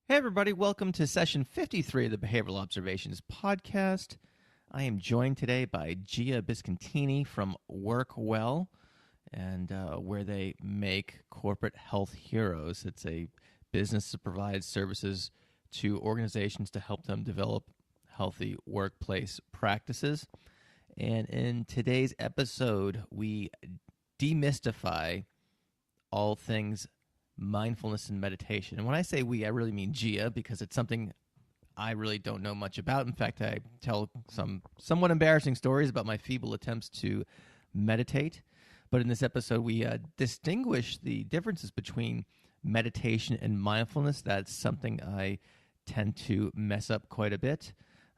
Hey, everybody. Welcome to session 53 of the Behavioral Observations podcast. I am joined today by Gias Biscontini from WorkWell, and where they make corporate health heroes. It's a business that provides services to organizations to help them develop healthy workplace practices. And in today's episode, we demystify all things mindfulness and meditation. And when I say we, I really mean Gias, because it's something I really don't know much about. In fact, I tell some somewhat embarrassing stories about my feeble attempts to meditate. But in this episode, we distinguish the differences between meditation and mindfulness. That's something I tend to mess up quite a bit.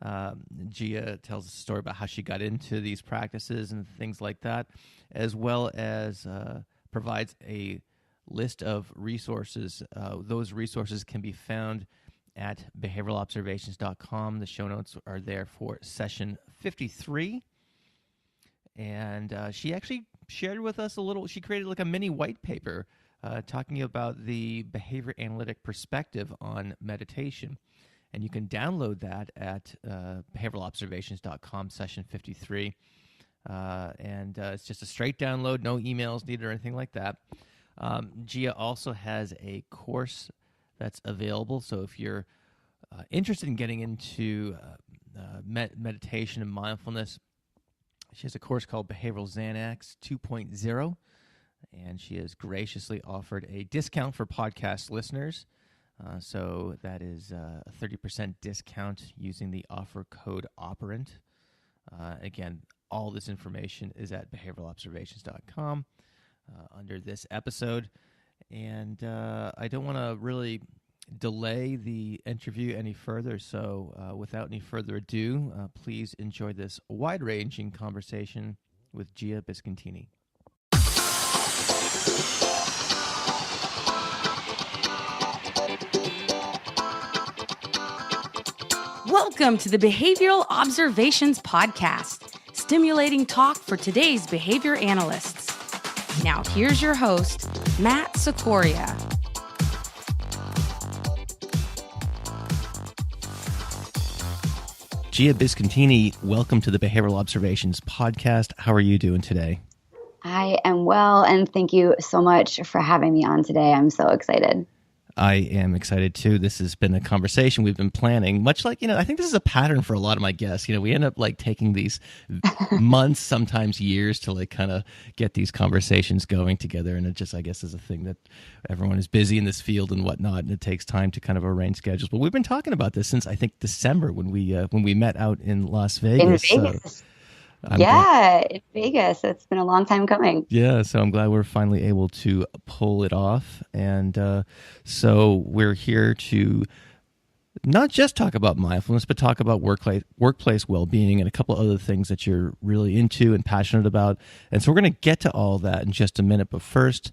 Gias tells a story about how she got into these practices and things like that, as well as provides a list of resources. Those resources can be found at behavioralobservations.com. The show notes are there for session 53. And she actually shared with us a little, she created like a mini white paper talking about the behavior analytic perspective on meditation. And you can download that at behavioralobservations.com, session 53. And it's just a straight download, no emails needed or anything like that. Gias also has a course that's available. So if you're interested in getting into meditation and mindfulness, she has a course called Behavioral Xanax 2.0, and she has graciously offered a discount for podcast listeners. So that is a 30% discount using the offer code OPERANT. Again, all this information is at behavioralobservations.com. Under this episode, and I don't want to really delay the interview any further, so without any further ado, please enjoy this wide-ranging conversation with Gias Biscontini. Welcome to the Behavioral Observations podcast, stimulating talk for today's behavior analysts. Now, here's your host, Matt Sicoria. Gias Biscontini, welcome to the Behavioral Observations podcast. How are you doing today? I am well, and thank you so much for having me on today. I'm so excited. I am excited too. This has been a conversation we've been planning, much like, I think this is a pattern for a lot of my guests. We end up like taking these months, sometimes years to like kind of get these conversations going together. And it just, I guess, is a thing that everyone is busy in this field and whatnot. And it takes time to kind of arrange schedules. But we've been talking about this since I think December when we met out in Las Vegas. In Vegas. So in Vegas. It's been a long time coming. Yeah, so I'm glad we're finally able to pull it off. And so we're here to not just talk about mindfulness, but talk about workplace well-being and a couple other things that you're really into and passionate about. And so we're going to get to all that in just a minute. But first,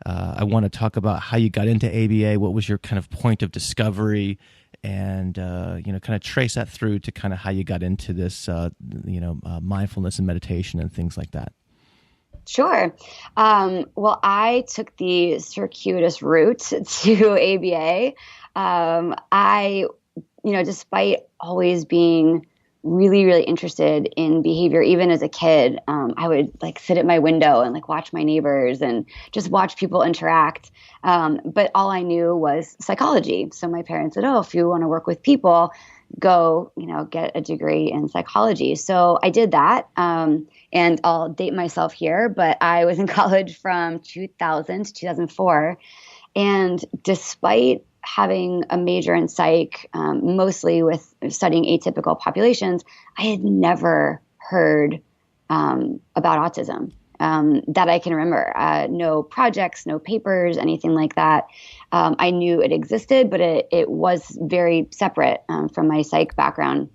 I want to talk about how you got into ABA. What was your kind of point of discovery? And, kind of trace that through to kind of how you got into this, mindfulness and meditation and things like that. Sure. Well, I took the circuitous route to ABA. Despite always being really, really interested in behavior, even as a kid, I would like sit at my window and like watch my neighbors and just watch people interact. But all I knew was psychology. So my parents said, if you want to work with people, go, get a degree in psychology. So I did that. And I'll date myself here, but I was in college from 2000 to 2004. And despite having a major in psych, mostly with studying atypical populations, I had never heard about autism that I can remember. No projects, no papers, anything like that. I knew it existed, but it was very separate from my psych background.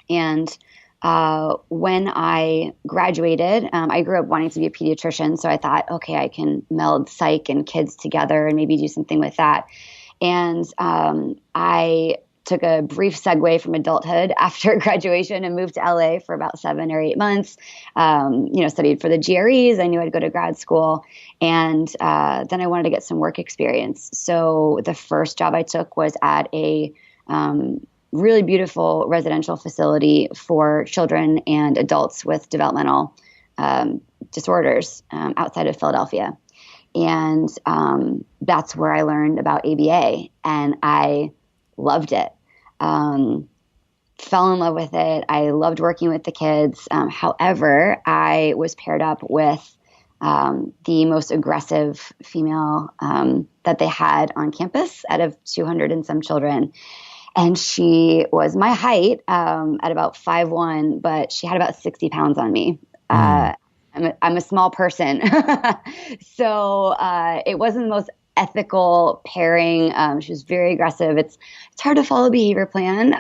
And when I graduated, I grew up wanting to be a pediatrician. So I thought, okay, I can meld psych and kids together and maybe do something with that. And I took a brief segue from adulthood after graduation and moved to LA for about 7 or 8 months. Studied for the GREs. I knew I'd go to grad school. And then I wanted to get some work experience. So the first job I took was at a really beautiful residential facility for children and adults with developmental disorders outside of Philadelphia. And that's where I learned about ABA, and I loved it. Fell in love with it. I loved working with the kids. However, I was paired up with the most aggressive female that they had on campus out of 200 and some children. And she was my height at about 5'1", but she had about 60 pounds on me. I'm a small person. So it wasn't the most ethical pairing. She was very aggressive. It's hard to follow a behavior plan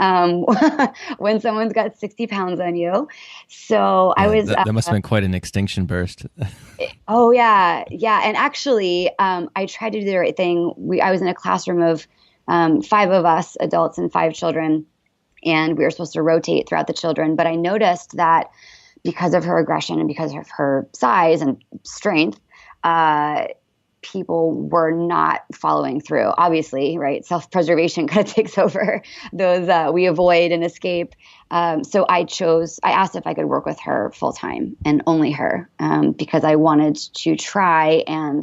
when someone's got 60 pounds on you. So yeah, that must have been quite an extinction burst. Oh, yeah. Yeah. And actually, I tried to do the right thing. I was in a classroom of 5 of us, adults and 5 children, and we were supposed to rotate throughout the children. But I noticed that because of her aggression and because of her size and strength, people were not following through. Obviously, right? Self-preservation kind of takes over. Those we avoid and escape. So I asked if I could work with her full time and only her, because I wanted to try and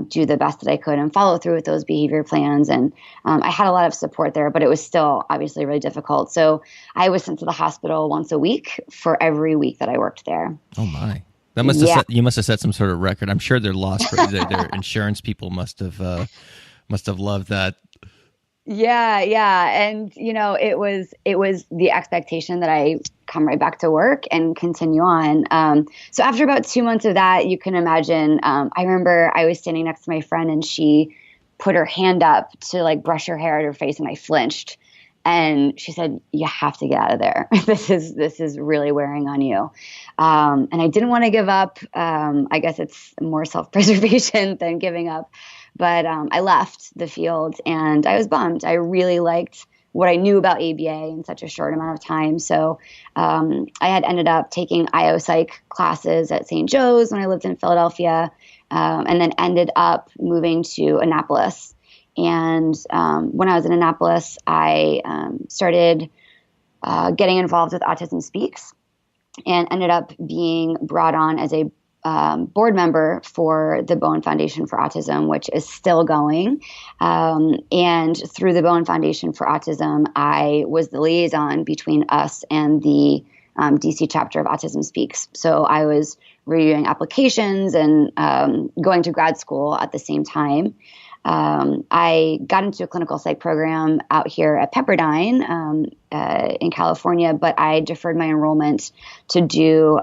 do the best that I could and follow through with those behavior plans. And I had a lot of support there, but it was still obviously really difficult. So I was sent to the hospital once a week for every week that I worked there. Oh my. That must have you must have set some sort of record. I'm sure their their insurance people must have loved that. Yeah. And it was the expectation that I come right back to work and continue on. So after about 2 months of that, you can imagine, I remember I was standing next to my friend and she put her hand up to like brush her hair at her face, and I flinched. And she said, "You have to get out of there. This is really wearing on you." And I didn't want to give up. I guess it's more self-preservation than giving up. But I left the field and I was bummed. I really liked what I knew about ABA in such a short amount of time. So I had ended up taking IO Psych classes at St. Joe's when I lived in Philadelphia, and then ended up moving to Annapolis. And when I was in Annapolis, I started getting involved with Autism Speaks and ended up being brought on as a board member for the Bowen Foundation for Autism, which is still going. And through the Bowen Foundation for Autism, I was the liaison between us and the DC chapter of Autism Speaks. So I was reviewing applications and going to grad school at the same time. I got into a clinical psych program out here at Pepperdine in California, but I deferred my enrollment to do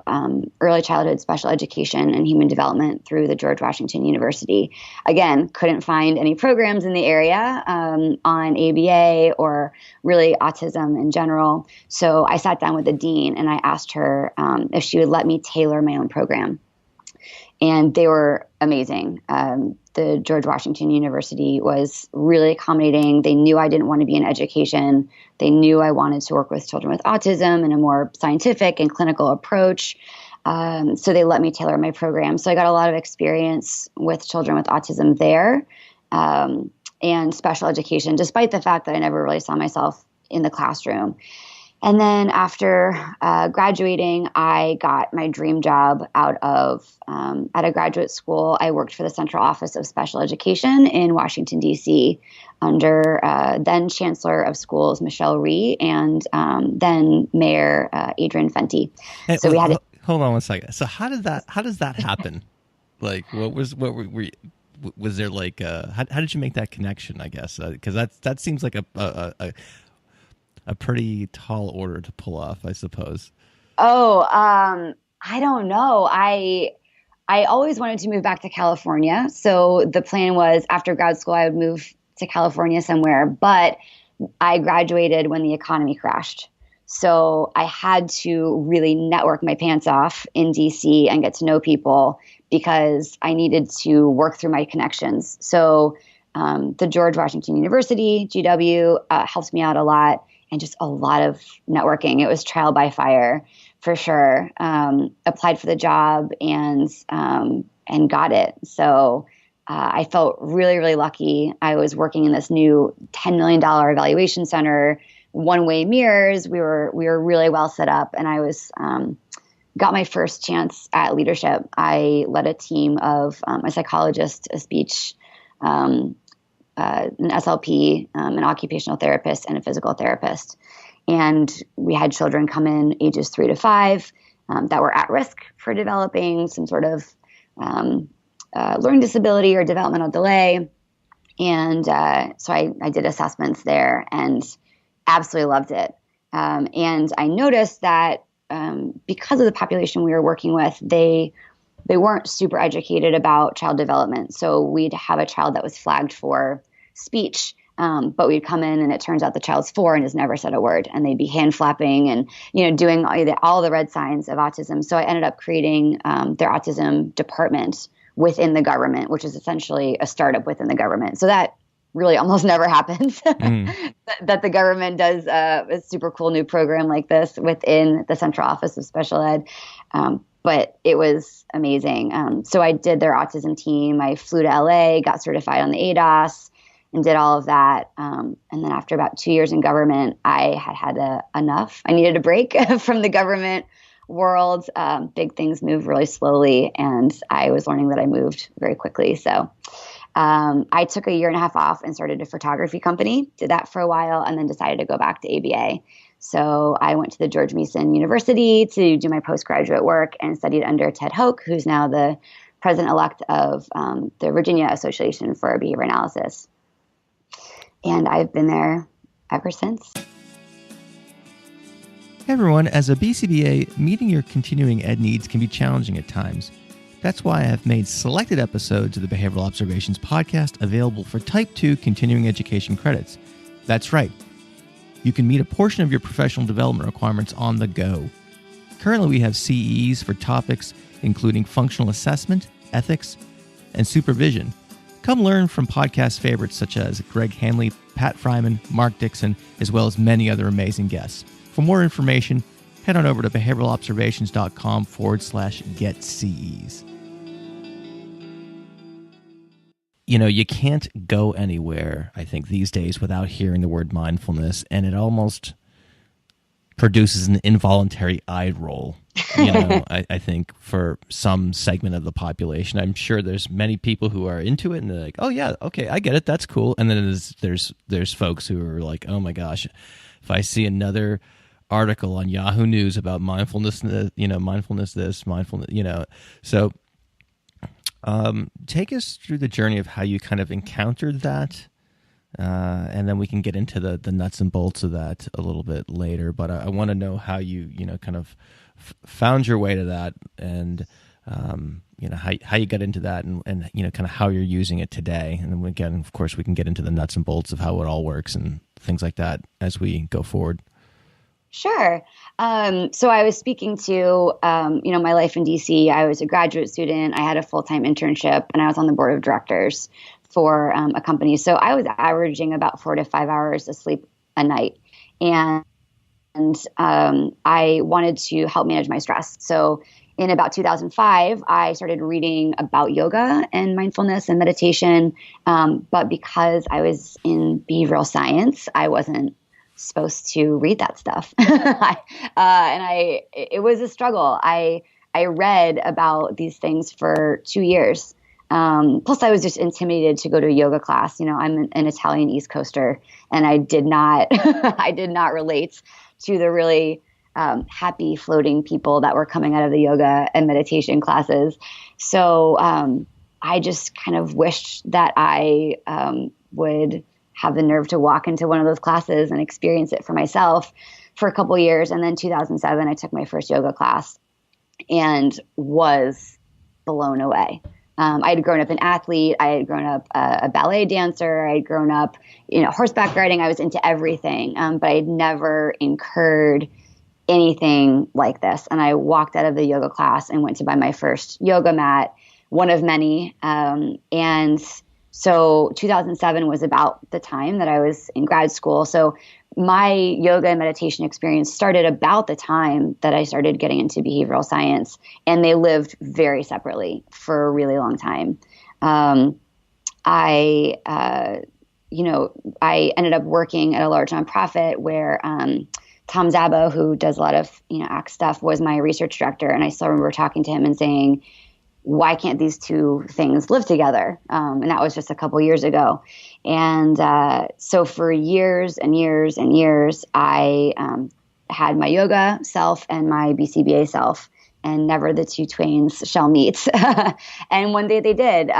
early childhood special education and human development through the George Washington University. Again, couldn't find any programs in the area on ABA or really autism in general. So I sat down with the dean and I asked her if she would let me tailor my own program. And they were amazing. The George Washington University was really accommodating. They knew I didn't want to be in education. They knew I wanted to work with children with autism in a more scientific and clinical approach. So they let me tailor my program. So I got a lot of experience with children with autism there and special education, despite the fact that I never really saw myself in the classroom. And then after graduating, I got my dream job out of at a graduate school. I worked for the Central Office of Special Education in Washington, D.C. under then Chancellor of Schools, Michelle Rhee, and then Mayor Adrian Fenty. So we had hold on one second. So how does that happen? Like, was there like how did you make that connection? I guess because that seems like a pretty tall order to pull off, I suppose. Oh, I don't know. I always wanted to move back to California. So the plan was after grad school, I would move to California somewhere, but I graduated when the economy crashed. So I had to really network my pants off in DC and get to know people because I needed to work through my connections. So The George Washington University, GW, helped me out a lot, and just a lot of networking. It was trial by fire for sure. Applied for the job and got it. So I felt really, really lucky. I was working in this new $10 million evaluation center, one-way mirrors. We were really well set up, and I was got my first chance at leadership. I led a team of a psychologist, a speech, an SLP, an occupational therapist, and a physical therapist. And we had children come in ages 3 to 5 that were at risk for developing some sort of learning disability or developmental delay. And so I did assessments there and absolutely loved it. And I noticed that because of the population we were working with, they weren't super educated about child development. So we'd have a child that was flagged for speech, but we'd come in and it turns out the child's 4 and has never said a word, and they'd be hand flapping and doing all the red signs of autism. So I ended up creating their autism department within the government, which is essentially a startup within the government. So that really almost never happens, that the government does a super cool new program like this within the Central Office of Special Ed. But it was amazing. So I did their autism team. I flew to LA, got certified on the ADOS, and did all of that. And then after about 2 years in government, I had enough. I needed a break from the government world. Big things move really slowly, and I was learning that I moved very quickly. So I took a 1.5 years off and started a photography company, did that for a while, and then decided to go back to ABA. So I went to the George Mason University to do my postgraduate work and studied under Ted Hoke, who's now the president-elect of the Virginia Association for Behavior Analysis. And I've been there ever since. Hey everyone, as a BCBA, meeting your continuing ed needs can be challenging at times. That's why I have made selected episodes of the Behavioral Observations podcast available for Type 2 continuing education credits. That's right. You can meet a portion of your professional development requirements on the go. Currently, we have CEs for topics including functional assessment, ethics, and supervision. Come learn from podcast favorites such as Greg Hanley, Pat Fryman, Mark Dixon, as well as many other amazing guests. For more information, head on over to behavioralobservations.com/get-CEs. You can't go anywhere, I think, these days without hearing the word mindfulness, and it almost produces an involuntary eye roll, I think, for some segment of the population. I'm sure there's many people who are into it, and they're like, oh, yeah, okay, I get it, that's cool. And then there's folks who are like, oh, my gosh, if I see another article on Yahoo News about mindfulness, mindfulness this, mindfulness, so take us through the journey of how you kind of encountered that, and then we can get into the nuts and bolts of that a little bit later. But I want to know how you kind of found your way to that, and how you got into that, and kind of how you're using it today. And then again, of course, we can get into the nuts and bolts of how it all works and things like that as we go forward. Sure. So I was speaking to, my life in DC. I was a graduate student. I had a full-time internship, and I was on the board of directors for a company. So I was averaging about 4 to 5 hours of sleep a night. And I wanted to help manage my stress. So in about 2005, I started reading about yoga and mindfulness and meditation. But because I was in behavioral science, I wasn't supposed to read that stuff. It was a struggle. I read about these things for 2 years. Plus I was just intimidated to go to a yoga class. I'm an Italian East Coaster, and I did not, I did not relate to the really happy floating people that were coming out of the yoga and meditation classes. So I just kind of wished that I would have the nerve to walk into one of those classes and experience it for myself for a couple of years. And then 2007, I took my first yoga class and was blown away. I had grown up an athlete. I had grown up a ballet dancer. I had grown up, horseback riding. I was into everything, but I had never incurred anything like this. And I walked out of the yoga class and went to buy my first yoga mat, one of many, and So 2007 was about the time that I was in grad school. So my yoga and meditation experience started about the time that I started getting into behavioral science, and they lived very separately for a really long time. I ended up working at a large nonprofit where Tom Zabo, who does a lot of ACT stuff, was my research director, and I still remember talking to him and saying, why can't these two things live together? And that was just a couple years ago. And so for years and years and years, I had my yoga self and my BCBA self, and never the two twains shall meet. And one day they did.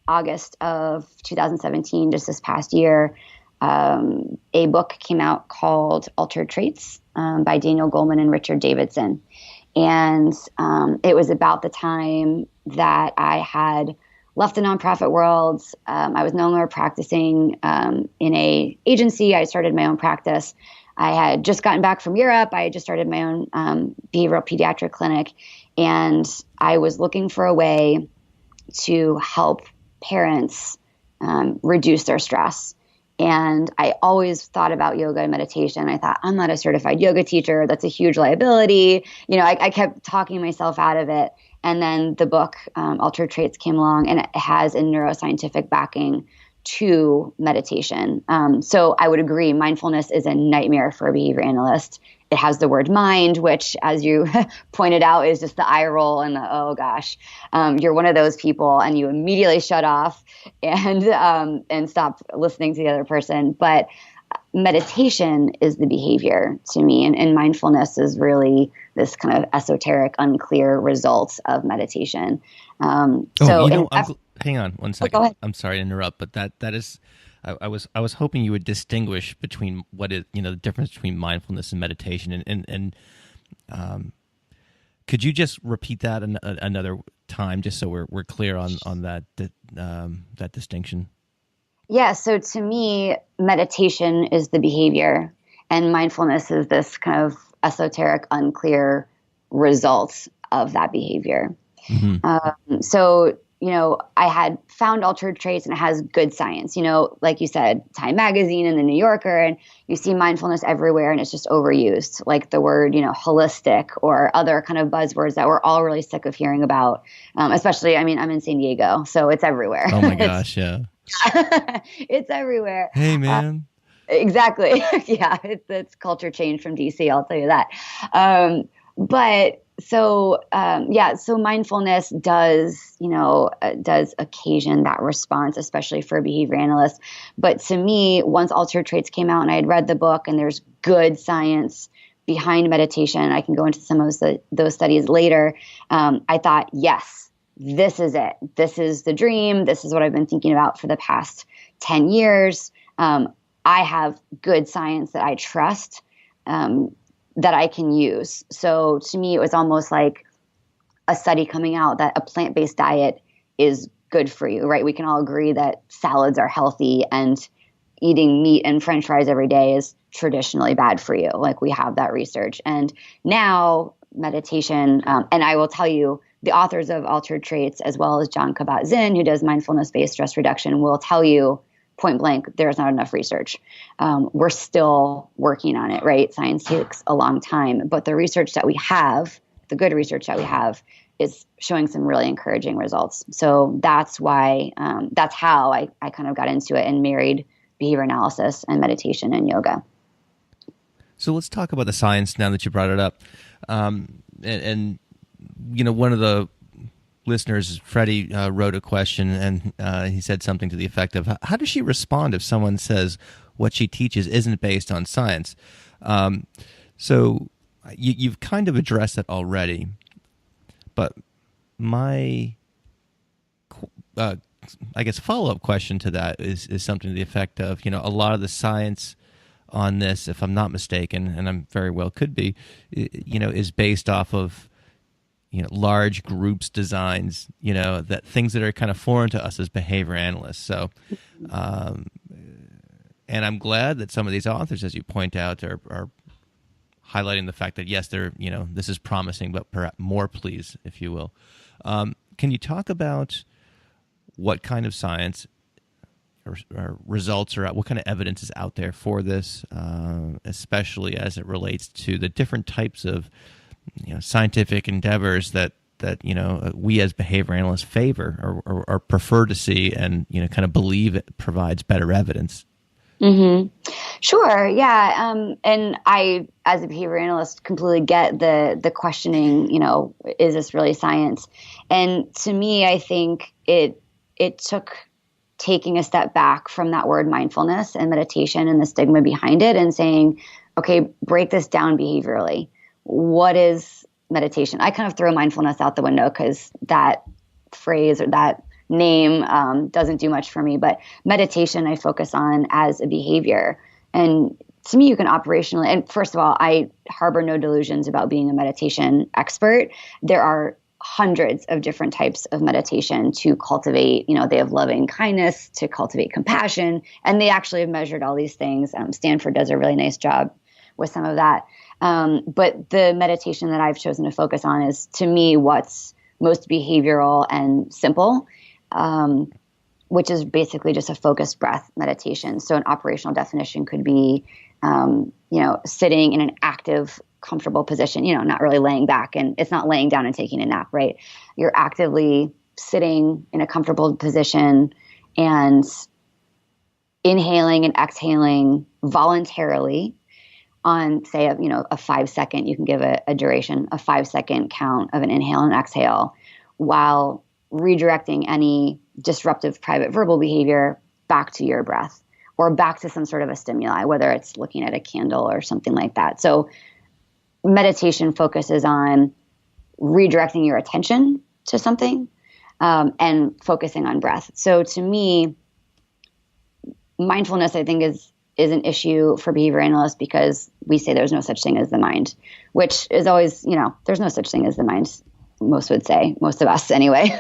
August of 2017, just this past year, a book came out called Altered Traits by Daniel Goleman and Richard Davidson. And it was about the time that I had left the nonprofit world. I was no longer practicing in a agency. I started my own practice. I had just gotten back from Europe. I had just started my own behavioral pediatric clinic. And I was looking for a way to help parents reduce their stress. And I always thought about yoga and meditation. I thought, I'm not a certified yoga teacher. That's a huge liability. I kept talking myself out of it. And then the book, Altered Traits, came along, and it has a neuroscientific backing to meditation. So I would agree, mindfulness is a nightmare for a behavior analyst. It has the word mind, which, as you pointed out, is just the eye roll and the, oh gosh, you're one of those people, and you immediately shut off and stop listening to the other person. But meditation is the behavior to me, and mindfulness is really this kind of esoteric, unclear results of meditation. Hang on one second. Go ahead. I'm sorry to interrupt, but that is. I was hoping you would distinguish between what is the difference between mindfulness and meditation, and could you just repeat that another time, just so we're clear on that distinction? Yeah. So to me, meditation is the behavior, and mindfulness is this kind of esoteric, unclear results of that behavior. Mm-hmm. So I had found Altered Traits, and it has good science, like you said, Time Magazine and the New Yorker, and you see mindfulness everywhere, and it's just overused, like the word, holistic or other kind of buzzwords that we're all really sick of hearing about. Especially, I'm in San Diego, so it's everywhere. Oh my gosh. Yeah. It's everywhere. Hey man. Exactly. Yeah. It's culture change from DC. I'll tell you that. So mindfulness does occasion that response, especially for a behavior analyst. But to me, once Altered Traits came out and I had read the book, and there's good science behind meditation, I can go into some of those studies later. I thought, yes, this is it. This is the dream. This is what I've been thinking about for the past 10 years. I have good science that I trust, that I can use. So to me, it was almost like a study coming out that a plant-based diet is good for you, right? We can all agree that salads are healthy, and eating meat and French fries every day is traditionally bad for you. Like, we have that research. And now meditation, and I will tell you, the authors of Altered Traits, as well as John Kabat-Zinn, who does mindfulness-based stress reduction, will tell you point blank, there's not enough research. We're still working on it, right? Science takes a long time, but the research that we have, the good research that we have, is showing some really encouraging results. So that's why, that's how I kind of got into it and married behavior analysis and meditation and yoga. So let's talk about the science now that you brought it up. And one of the listeners, Freddie, wrote a question, and he said something to the effect of, how does she respond if someone says what she teaches isn't based on science? So you've kind of addressed that already, but my, I guess, follow-up question to that is something to the effect of, a lot of the science on this, if I'm not mistaken, and I'm very well could be, is based off of large groups designs, that things that are kind of foreign to us as behavior analysts. So, and I'm glad that some of these authors, as you point out, are highlighting the fact that, yes, they're, this is promising, but perhaps more, please, if you will. Can you talk about what kind of science or results or what kind of evidence is out there for this, especially as it relates to the different types of scientific endeavors that we as behavior analysts favor or prefer to see and kind of believe it provides better evidence. Mm-hmm. Sure. Yeah. And I, as a behavior analyst, completely get the questioning, is this really science? And to me, I think it took taking a step back from that word mindfulness and meditation and the stigma behind it and saying, okay, break this down behaviorally. What is meditation? I kind of throw mindfulness out the window because that phrase or that name doesn't do much for me, but meditation I focus on as a behavior. And to me, you can operationally, and first of all, I harbor no delusions about being a meditation expert. There are hundreds of different types of meditation to cultivate, they have loving kindness, to cultivate compassion, and they actually have measured all these things. Stanford does a really nice job with some of that. But the meditation that I've chosen to focus on is, to me, what's most behavioral and simple, which is basically just a focused breath meditation. So an operational definition could be, sitting in an active, comfortable position, not really laying back, and it's not laying down and taking a nap, right? You're actively sitting in a comfortable position and inhaling and exhaling voluntarily on, say, a 5 second, you can give a duration, a 5 second count of an inhale and exhale, while redirecting any disruptive private verbal behavior back to your breath or back to some sort of a stimuli, whether it's looking at a candle or something like that. So meditation focuses on redirecting your attention to something and focusing on breath. So to me, mindfulness, I think, is an issue for behavior analysts because we say there's no such thing as the mind, which is always, there's no such thing as the mind, most would say, most of us anyway.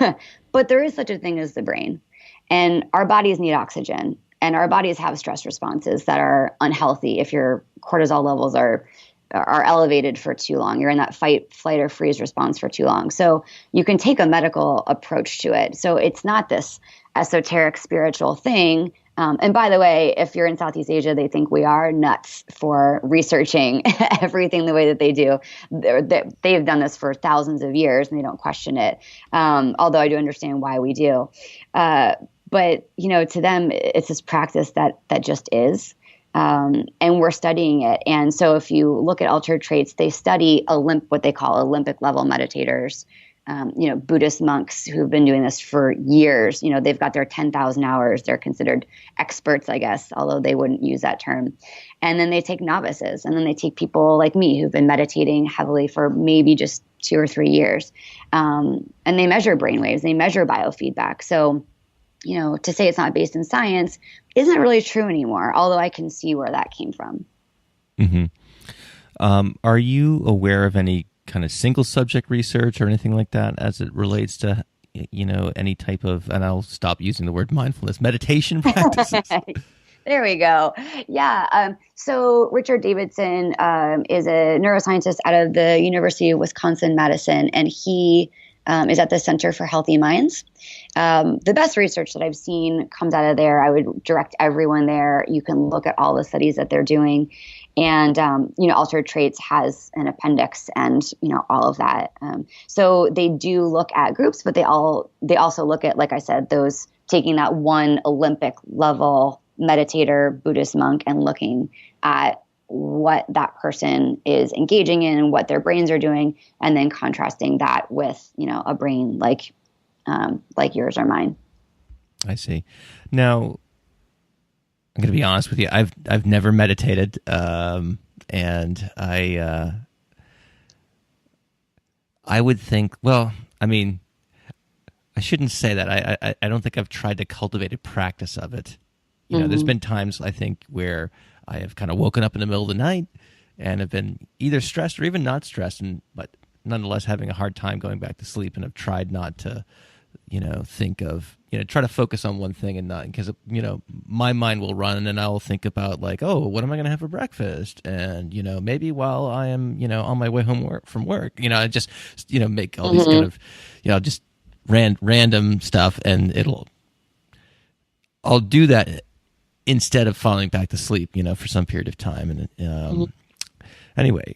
But there is such a thing as the brain. And our bodies need oxygen. And our bodies have stress responses that are unhealthy if your cortisol levels are elevated for too long. You're in that fight, flight, or freeze response for too long. So you can take a medical approach to it. So it's not this esoteric spiritual thing. And by the way, if you're in Southeast Asia, they think we are nuts for researching everything the way that they do. They've done this for thousands of years and they don't question it. Although I do understand why we do. But, to them, it's this practice that just is. And we're studying it. And so if you look at altered traits, they study what they call Olympic level meditators. Buddhist monks who've been doing this for years, they've got their 10,000 hours. They're considered experts, I guess, although they wouldn't use that term. And then they take novices, and then they take people like me who've been meditating heavily for maybe just 2 or 3 years. And they measure brainwaves, they measure biofeedback. So, to say it's not based in science isn't really true anymore, although I can see where that came from. Mm-hmm. Are you aware of any kind of single subject research or anything like that as it relates to, any type of, and I'll stop using the word mindfulness, meditation practices? There we go. Yeah. So Richard Davidson is a neuroscientist out of the University of Wisconsin-Madison, and he is at the Center for Healthy Minds. The best research that I've seen comes out of there. I would direct everyone there. You can look at all the studies that they're doing. And, Altered Traits has an appendix and, all of that. So they do look at groups, but they also look at, like I said, those taking that one Olympic level meditator, Buddhist monk, and looking at what that person is engaging in, what their brains are doing, and then contrasting that with, a brain like yours or mine. I see. Now, I'm going to be honest with you. I've never meditated, and I would think. Well, I mean, I shouldn't say that. I don't think I've tried to cultivate a practice of it. There's been times I think where I have kind of woken up in the middle of the night and have been either stressed or even not stressed, but nonetheless having a hard time going back to sleep, and have tried not to, think of, try to focus on one thing and not, because, my mind will run and I'll think about like, oh, what am I going to have for breakfast? And, maybe while I am, on my way home from work, I just, make all these kind of, just random stuff, and I'll do that instead of falling back to sleep, for some period of time. And anyway,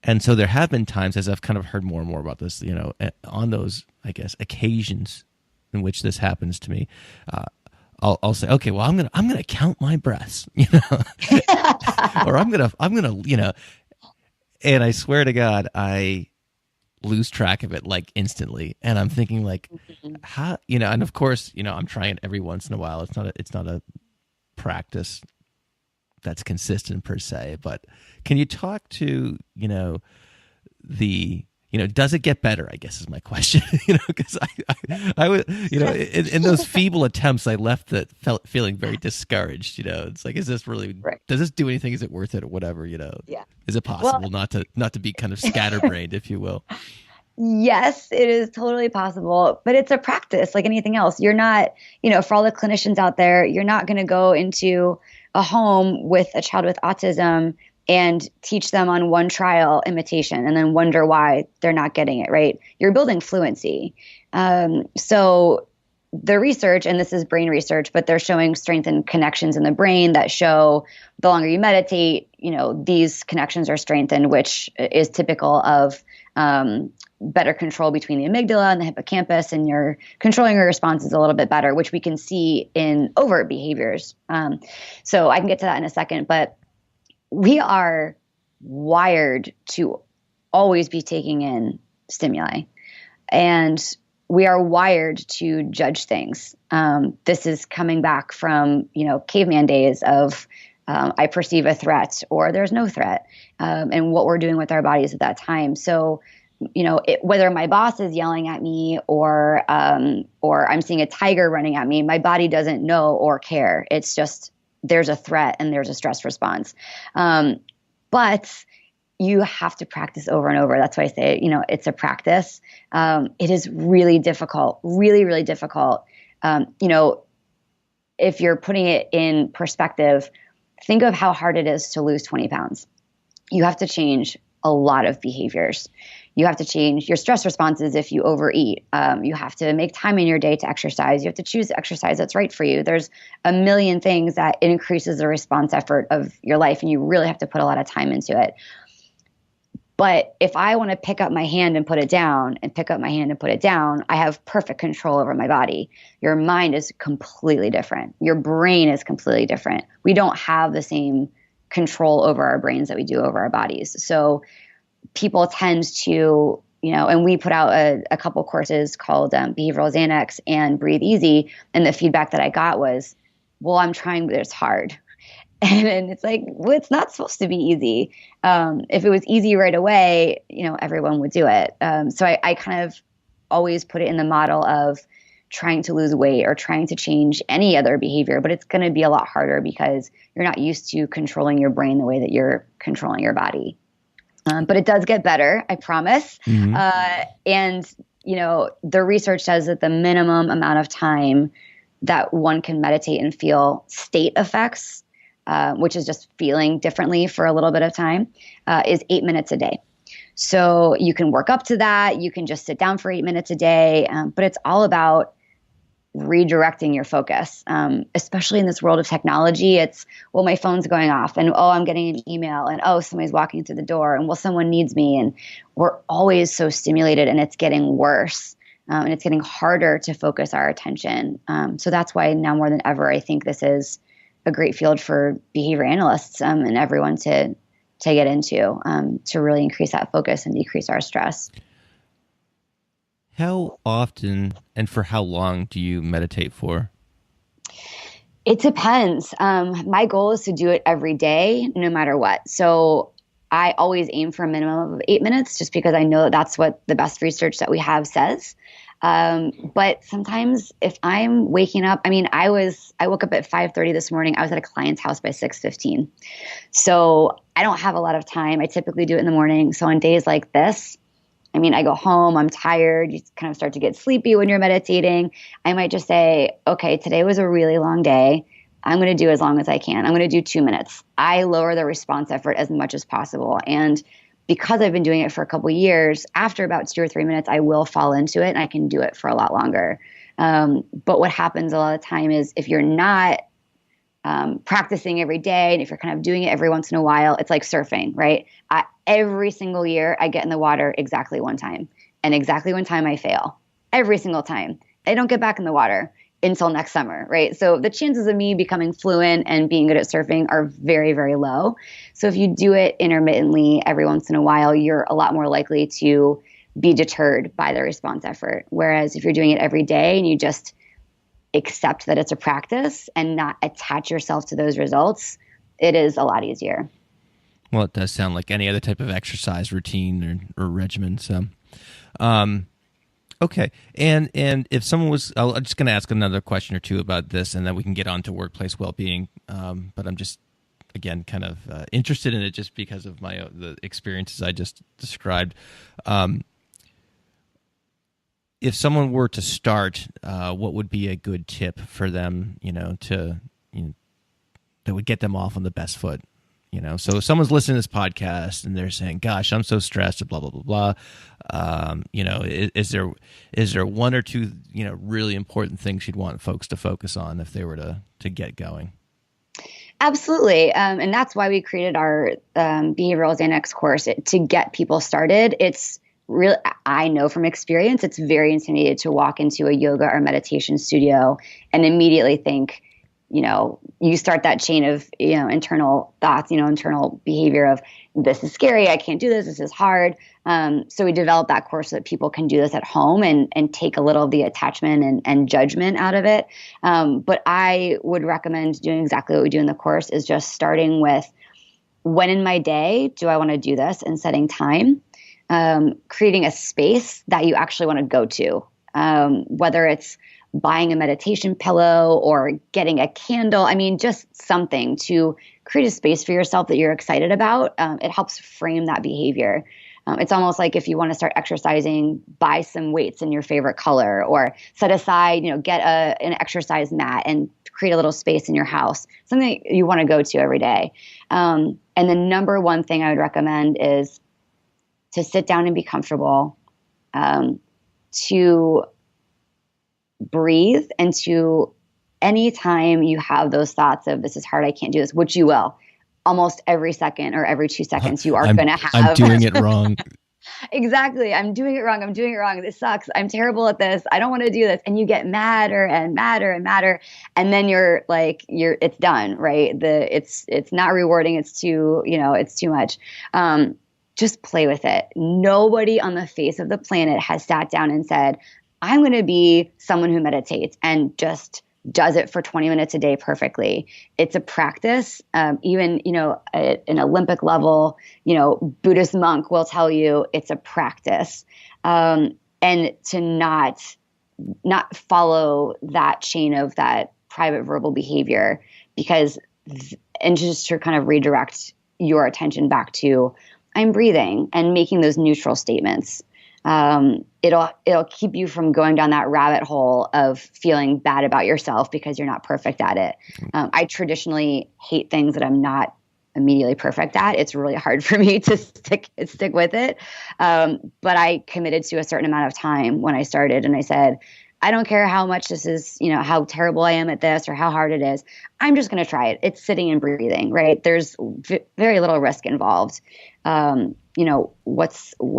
and so there have been times, as I've kind of heard more and more about this, on those, I guess, occasions in which this happens to me, I'll say, okay, well, I'm gonna count my breaths, or I'm gonna, and I swear to God, I lose track of it like instantly, and I'm thinking like, how, and of course, I'm trying it every once in a while. It's not a practice that's consistent per se, but can you talk to, does it get better, I guess is my question, because I was, in those feeble attempts, I left feeling very discouraged, it's like, is this really, Right. does this do anything? Is it worth it or whatever, Yeah. Is it possible not to be kind of scatterbrained, if you will? Yes, it is totally possible, but it's a practice like anything else. You're not, for all the clinicians out there, you're not going to go into a home with a child with autism and teach them on one trial imitation and then wonder why they're not getting it right. You're building fluency. So the research, and this is brain research, but they're showing strengthened connections in the brain that show the longer you meditate, these connections are strengthened, which is typical of better control between the amygdala and the hippocampus, and you're controlling your responses a little bit better, which we can see in overt behaviors. So I can get to that in a second, but we are wired to always be taking in stimuli, and we are wired to judge things. This is coming back from, caveman days of I perceive a threat or there's no threat, and what we're doing with our bodies at that time. So, whether my boss is yelling at me or I'm seeing a tiger running at me, my body doesn't know or care. It's just there's a threat and there's a stress response. But you have to practice over and over. That's why I say, it's a practice. It is really difficult, really, really difficult. If you're putting it in perspective, think of how hard it is to lose 20 pounds. You have to change a lot of behaviors. You have to change your stress responses if you overeat. You have to make time in your day to exercise. You have to choose exercise that's right for you. There's a million things that increases the response effort of your life, and you really have to put a lot of time into it. But if I want to pick up my hand and put it down and pick up my hand and put it down, I have perfect control over my body. Your mind is completely different. Your brain is completely different. We don't have the same control over our brains that we do over our bodies. So people tend to, and we put out a couple courses called Behavioral Xanax and Breathe Easy. And the feedback that I got was, well, I'm trying, but it's hard. And it's like, well, it's not supposed to be easy. If it was easy right away, everyone would do it. So I kind of always put it in the model of trying to lose weight or trying to change any other behavior, but it's going to be a lot harder because you're not used to controlling your brain the way that you're controlling your body. But it does get better, I promise. Mm-hmm. And, the research says that the minimum amount of time that one can meditate and feel state effects, which is just feeling differently for a little bit of time, is 8 minutes a day. So you can work up to that. You can just sit down for 8 minutes a day. But it's all about redirecting your focus, especially in this world of technology. It's, well, my phone's going off, and I'm getting an email, and somebody's walking through the door, and someone needs me. And we're always so stimulated, and it's getting worse. And it's getting harder to focus our attention. So that's why now more than ever, I think this is a great field for behavior analysts and everyone to get into, to really increase that focus and decrease our stress. How often and for how long do you meditate for? It depends. My goal is to do it every day, no matter what. So I always aim for a minimum of 8 minutes, just because I know that's what the best research that we have says. But sometimes if I'm waking up, I woke up at 5:30 this morning. I was at a client's house by 6:15. So I don't have a lot of time. I typically do it in the morning. So on days like this, I go home, I'm tired. You kind of start to get sleepy when you're meditating. I might just say, okay, today was a really long day. I'm going to do as long as I can. I'm going to do 2 minutes. I lower the response effort as much as possible. And because I've been doing it for a couple of years, after about 2 or 3 minutes, I will fall into it and I can do it for a lot longer. But what happens a lot of the time is if you're not practicing every day, and if you're kind of doing it every once in a while, it's like surfing, right? Every single year I get in the water exactly one time, and exactly one time I fail. Every single time. I don't get back in the water until next summer, right? So the chances of me becoming fluent and being good at surfing are very, very low. So if you do it intermittently every once in a while, you're a lot more likely to be deterred by the response effort. Whereas if you're doing it every day and you just accept that it's a practice and not attach yourself to those results, it is a lot easier. Well, it does sound like any other type of exercise routine or regimen. So, okay. And if someone was, I'm just going to ask another question or two about this, and then we can get on to workplace well-being. But I'm just, again, kind of interested in it just because of the experiences I just described. If someone were to start, what would be a good tip for them, that would get them off on the best foot? So if someone's listening to this podcast and they're saying, gosh, I'm so stressed, blah, blah, blah, blah. Is there one or two, really important things you'd want folks to focus on if they were to get going? Absolutely. And that's why we created our Behavioral Xanax course to get people started. It's really, I know from experience, it's very intimidating to walk into a yoga or meditation studio and immediately think, you start that chain of, internal thoughts, internal behavior of this is scary. I can't do this. This is hard. So we developed that course so that people can do this at home and take a little of the attachment and judgment out of it. But I would recommend doing exactly what we do in the course, is just starting with, when in my day do I want to do this, and setting time, creating a space that you actually want to go to, whether it's buying a meditation pillow or getting a candle. I mean, just something to create a space for yourself that you're excited about. It helps frame that behavior. It's almost like if you want to start exercising, buy some weights in your favorite color, or set aside, get an exercise mat and create a little space in your house, something you want to go to every day. And the number one thing I would recommend is to sit down and be comfortable, to breathe, and to, anytime you have those thoughts of this is hard, I can't do this, which you will, almost every second or every 2 seconds, you are going to have. I'm doing it wrong. Exactly. I'm doing it wrong. I'm doing it wrong. This sucks. I'm terrible at this. I don't want to do this. And you get madder and madder and madder. And then you're like, it's done, right? It's not rewarding. It's too, it's too much. Just play with it. Nobody on the face of the planet has sat down and said, I'm going to be someone who meditates and just does it for 20 minutes a day perfectly. It's a practice. Even, at an Olympic level, Buddhist monk will tell you it's a practice. And to not follow that chain of that private verbal behavior, and just to kind of redirect your attention back to, I'm breathing, and making those neutral statements. It'll keep you from going down that rabbit hole of feeling bad about yourself because you're not perfect at it. I traditionally hate things that I'm not immediately perfect at. It's really hard for me to stick with it. But I committed to a certain amount of time when I started, and I said, I don't care how much this is, how terrible I am at this or how hard it is. I'm just going to try it. It's sitting and breathing, right? There's very little risk involved. What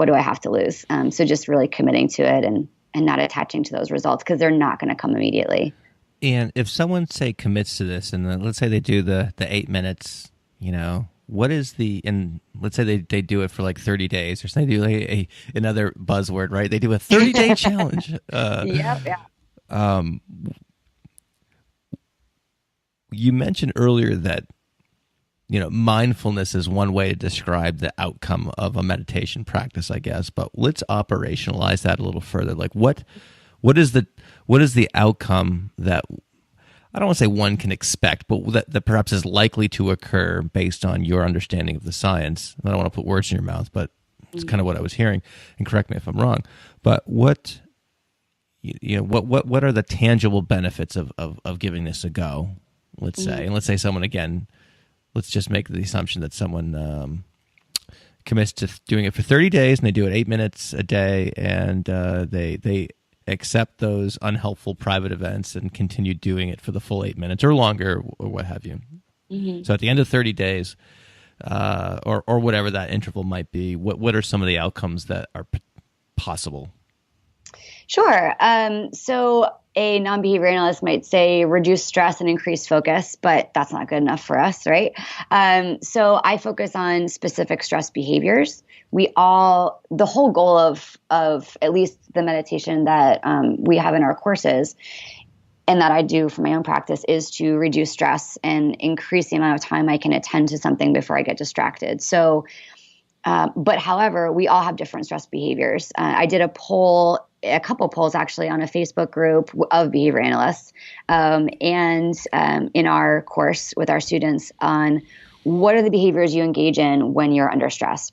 do I have to lose? So just really committing to it and not attaching to those results, because they're not going to come immediately. And if someone, say, commits to this, and let's say they do the 8 minutes, what is and let's say they do it for like 30 days, or something. They do like another buzzword, right? They do a 30-day challenge. Yeah. You mentioned earlier that, mindfulness is one way to describe the outcome of a meditation practice, I guess. But let's operationalize that a little further. Like, what is the outcome that, I don't want to say one can expect, but that perhaps is likely to occur based on your understanding of the science? I don't want to put words in your mouth, but it's kind of what I was hearing. And correct me if I'm wrong. But what are the tangible benefits of giving this a go? Let's say, and let's say someone, again, let's just make the assumption that someone commits to doing it for 30 days, and they do it 8 minutes a day, and they accept those unhelpful private events and continue doing it for the full 8 minutes or longer or what have you. Mm-hmm. So at the end of 30 days, or whatever that interval might be, what are some of the outcomes that are possible? Sure. So a non-behavior analyst might say reduce stress and increase focus, but that's not good enough for us, right? So I focus on specific stress behaviors. The whole goal of at least the meditation that we have in our courses and that I do for my own practice is to reduce stress and increase the amount of time I can attend to something before I get distracted. So, but however, we all have different stress behaviors. I did a couple polls actually on a Facebook group of behavior analysts and in our course with our students on what are the behaviors you engage in when you're under stress.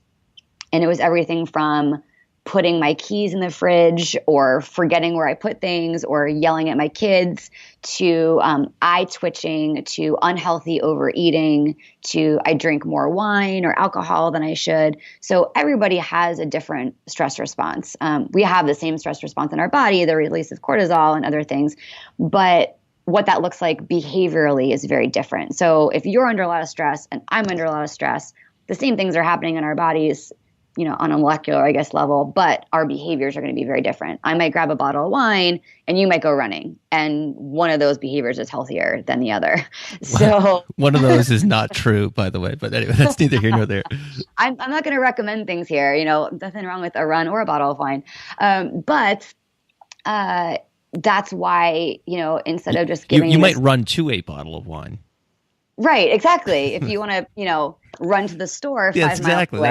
And it was everything from putting my keys in the fridge or forgetting where I put things or yelling at my kids to eye twitching to unhealthy overeating to I drink more wine or alcohol than I should. So everybody has a different stress response. We have the same stress response in our body, the release of cortisol and other things, but what that looks like behaviorally is very different. So if you're under a lot of stress and I'm under a lot of stress, the same things are happening in our bodies, on a molecular, level, but our behaviors are going to be very different. I might grab a bottle of wine and you might go running. And one of those behaviors is healthier than the other. So one of those is not true, by the way, but anyway, that's neither here nor there. I'm not going to recommend things here, nothing wrong with a run or a bottle of wine. But that's why, instead of just giving you might run to a bottle of wine. Right, exactly. If you want to, run to the store 5 miles exactly. away.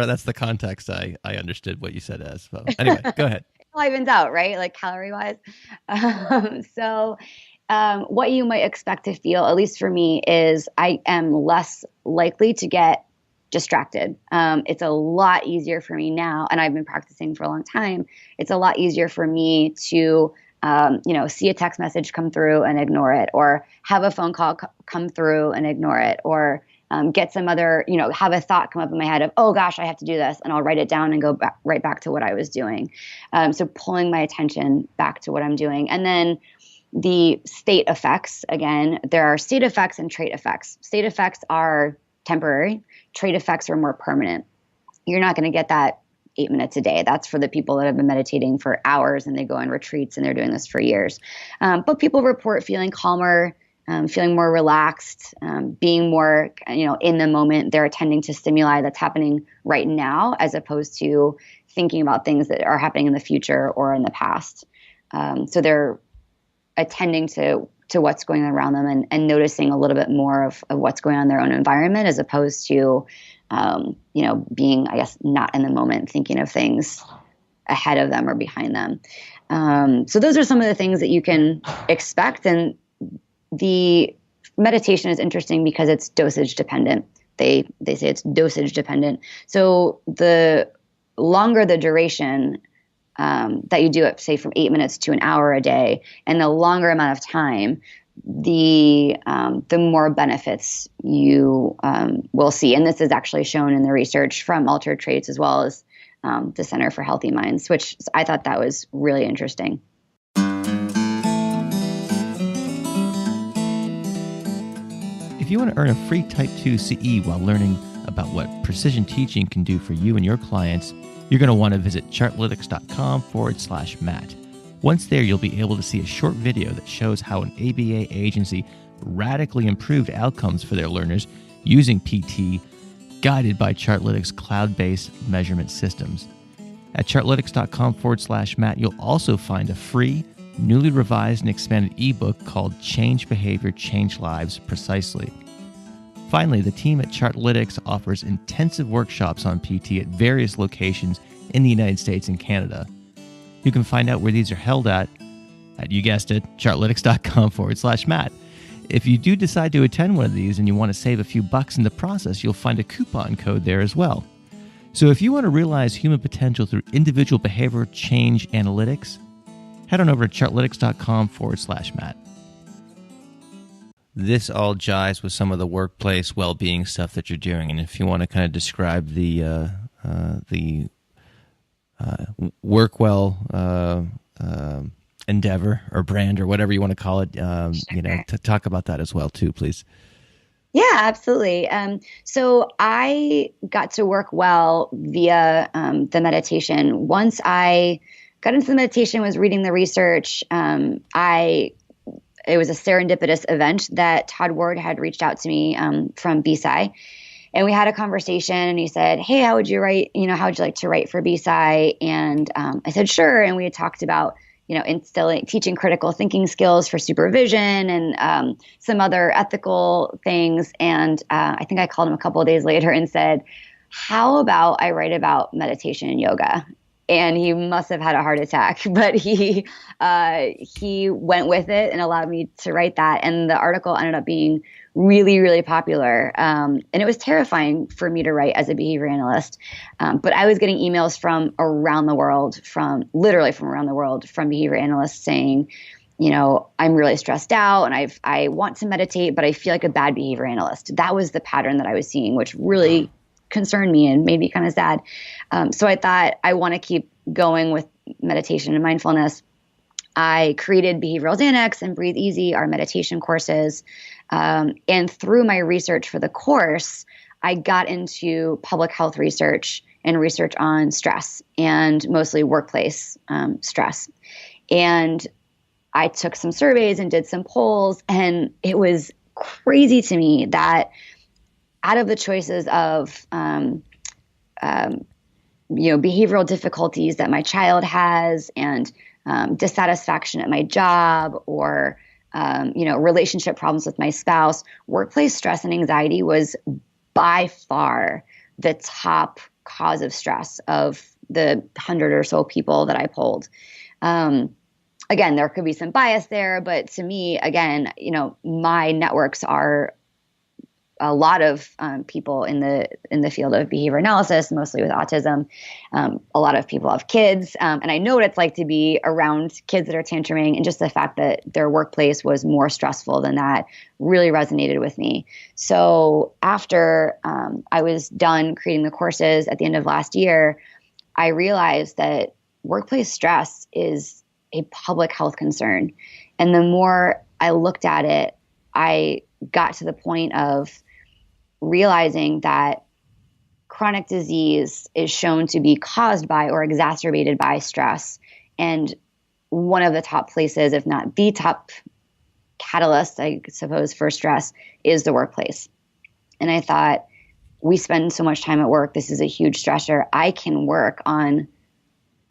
That's the context I understood what you said as. So anyway, go ahead. It all evens out, right? Like calorie wise. So what you might expect to feel, at least for me, is I am less likely to get distracted. It's a lot easier for me now, and I've been practicing for a long time. It's a lot easier for me to see a text message come through and ignore it, or have a phone call come through and ignore it, or get some other, have a thought come up in my head of, oh gosh, I have to do this, and I'll write it down and go right back to what I was doing. So pulling my attention back to what I'm doing. And then the state effects, again, there are state effects and trait effects. State effects are temporary. Trait effects are more permanent. You're not going to get that 8 minutes a day. That's for the people that have been meditating for hours and they go on retreats and they're doing this for years. But people report feeling calmer, feeling more relaxed, being more, in the moment. They're attending to stimuli that's happening right now, as opposed to thinking about things that are happening in the future or in the past. So they're attending to what's going on around them and noticing a little bit more of what's going on in their own environment, as opposed to being, not in the moment, thinking of things ahead of them or behind them. So those are some of the things that you can expect. And the meditation is interesting because it's dosage dependent. They say it's dosage dependent. So the longer the duration that you do it, say from 8 minutes to an hour a day, and the longer amount of time, the more benefits you will see. And this is actually shown in the research from Altered Traits, as well as the Center for Healthy Minds, which I thought that was really interesting. If you want to earn a free Type 2 CE while learning about what precision teaching can do for you and your clients, you're going to want to visit chartlytics.com/Matt. Once there, you'll be able to see a short video that shows how an ABA agency radically improved outcomes for their learners using PT, guided by Chartlytics' cloud-based measurement systems. At chartlytics.com/Matt, you'll also find a free, newly revised and expanded ebook called Change Behavior, Change Lives Precisely. Finally, the team at Chartlytics offers intensive workshops on PT at various locations in the United States and Canada. You can find out where these are held at, you guessed it, chartlytics.com/Matt. If you do decide to attend one of these and you want to save a few bucks in the process, you'll find a coupon code there as well. So if you want to realize human potential through individual behavior change analytics, head on over to chartlytics.com/Matt. This all jives with some of the workplace well-being stuff that you're doing. And if you want to kind of describe the work well endeavor or brand or whatever you want to call it. To talk about that as well too, please. Yeah, absolutely. So I got to work well via the meditation. Once I got into the meditation, was reading the research. It was a serendipitous event that Todd Ward had reached out to me from BSI. And we had a conversation and he said, hey, how would you like to write for BSI? And I said, sure. And we had talked about, teaching critical thinking skills for supervision and some other ethical things. And I think I called him a couple of days later and said, how about I write about meditation and yoga? And he must have had a heart attack, but he went with it and allowed me to write that. And the article ended up being really, really popular. And it was terrifying for me to write as a behavior analyst. But I was getting emails from around the world, literally from around the world, from behavior analysts saying, I'm really stressed out and I want to meditate, but I feel like a bad behavior analyst. That was the pattern that I was seeing, which really concerned me and made me kind of sad. So I thought I want to keep going with meditation and mindfulness. I created Behavioral Xanax and Breathe Easy, our meditation courses. And through my research for the course, I got into public health research and research on stress and mostly workplace stress. And I took some surveys and did some polls, and it was crazy to me that out of the choices of behavioral difficulties that my child has and dissatisfaction at my job or relationship problems with my spouse, workplace stress and anxiety was by far the top cause of stress of the 100 or so people that I polled. Again, there could be some bias there, but to me, again, my networks are a lot of people in the field of behavior analysis, mostly with autism. A lot of people have kids, and I know what it's like to be around kids that are tantruming, and just the fact that their workplace was more stressful than that really resonated with me. So after I was done creating the courses at the end of last year, I realized that workplace stress is a public health concern. And the more I looked at it, I got to the point of realizing that chronic disease is shown to be caused by or exacerbated by stress. And one of the top places, if not the top catalyst, I suppose, for stress is the workplace. And I thought, we spend so much time at work. This is a huge stressor. I can work on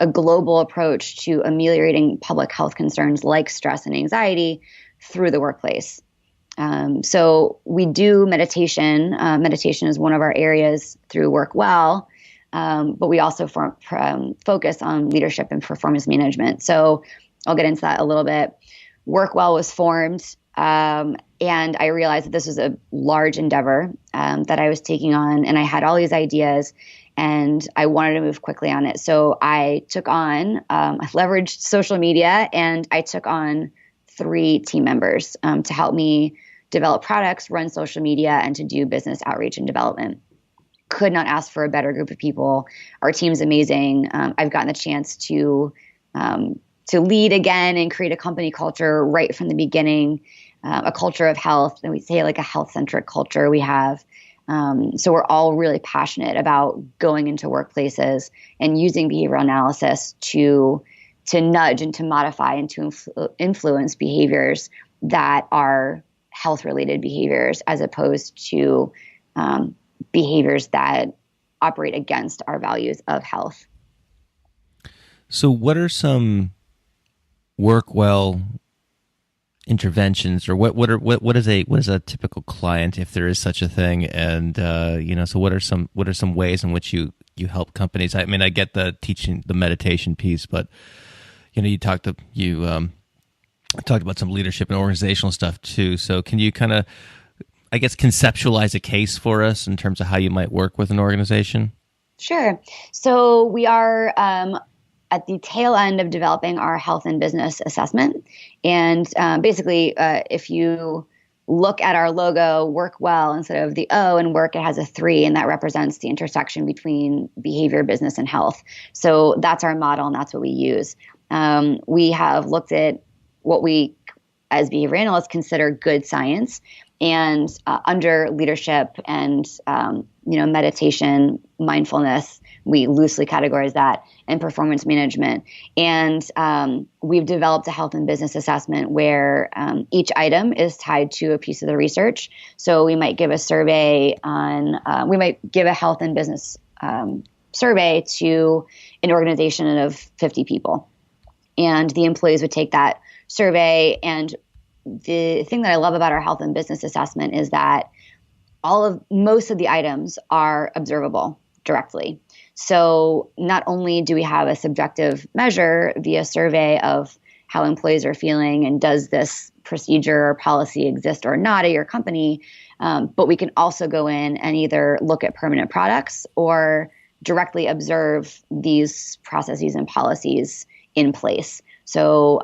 a global approach to ameliorating public health concerns like stress and anxiety through the workplace. So we do meditation. Meditation is one of our areas through Work Well, but we also focus on leadership and performance management. So I'll get into that a little bit. Work Well was formed, and I realized that this was a large endeavor that I was taking on, and I had all these ideas, and I wanted to move quickly on it. So I took on, I leveraged social media, and I took on 3 team members to help me develop products, run social media, and to do business outreach and development. Could not ask for a better group of people. Our team's amazing. I've gotten the chance to lead again and create a company culture right from the beginning, a culture of health. And we say like a health-centric culture we have. So we're all really passionate about going into workplaces and using behavioral analysis to nudge and to modify and to influence behaviors that are health-related behaviors as opposed to behaviors that operate against our values of health. So what are some Work Well interventions, or what is a typical client, if there is such a thing? And so what are some ways in which you help companies? I mean, I get the teaching, the meditation piece, but you talked about some leadership and organizational stuff too. So can you kind of, I guess, conceptualize a case for us in terms of how you might work with an organization? Sure. So we are at the tail end of developing our health and business assessment. And basically, if you look at our logo, Work Well, instead of the O in work, it has a 3, and that represents the intersection between behavior, business, and health. So that's our model, and that's what we use. We have looked at what we, as behavior analysts, consider good science, and under leadership and meditation, mindfulness, we loosely categorize that, and performance management. And we've developed a health and business assessment where each item is tied to a piece of the research. So we might give a survey on, we might give a health and business survey to an organization of 50 people. And the employees would take that survey. And the thing that I love about our health and business assessment is that most of the items are observable directly. So not only do we have a subjective measure via survey of how employees are feeling and does this procedure or policy exist or not at your company, but we can also go in and either look at permanent products or directly observe these processes and policies in place. So,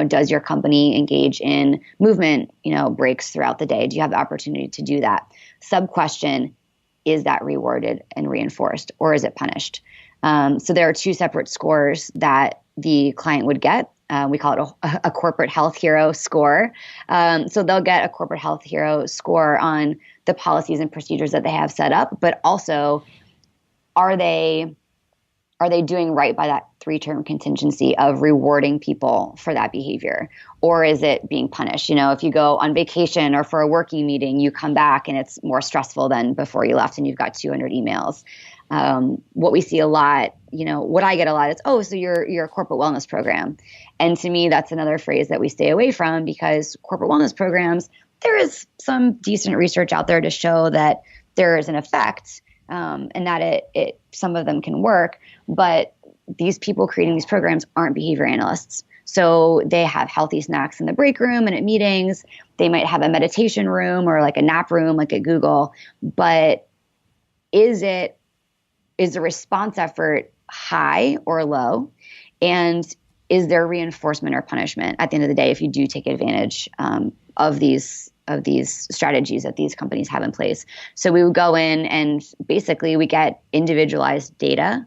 does your company engage in movement, breaks throughout the day? Do you have the opportunity to do that? Sub-question, is that rewarded and reinforced, or is it punished? So there are two separate scores that the client would get. We call it a corporate health hero score. So they'll get a corporate health hero score on the policies and procedures that they have set up, but also are they doing right by that 3-term contingency of rewarding people for that behavior? Or is it being punished? If you go on vacation or for a working meeting, you come back and it's more stressful than before you left and you've got 200 emails. What we see a lot, what I get a lot is, so you're a corporate wellness program. And to me, that's another phrase that we stay away from, because corporate wellness programs, there is some decent research out there to show that there is an effect, and that some of them can work, but these people creating these programs aren't behavior analysts. So they have healthy snacks in the break room and at meetings. They might have a meditation room or like a nap room, like at Google. But is the response effort high or low? And is there reinforcement or punishment at the end of the day if you do take advantage of these strategies that these companies have in place? So we would go in and basically we get individualized data.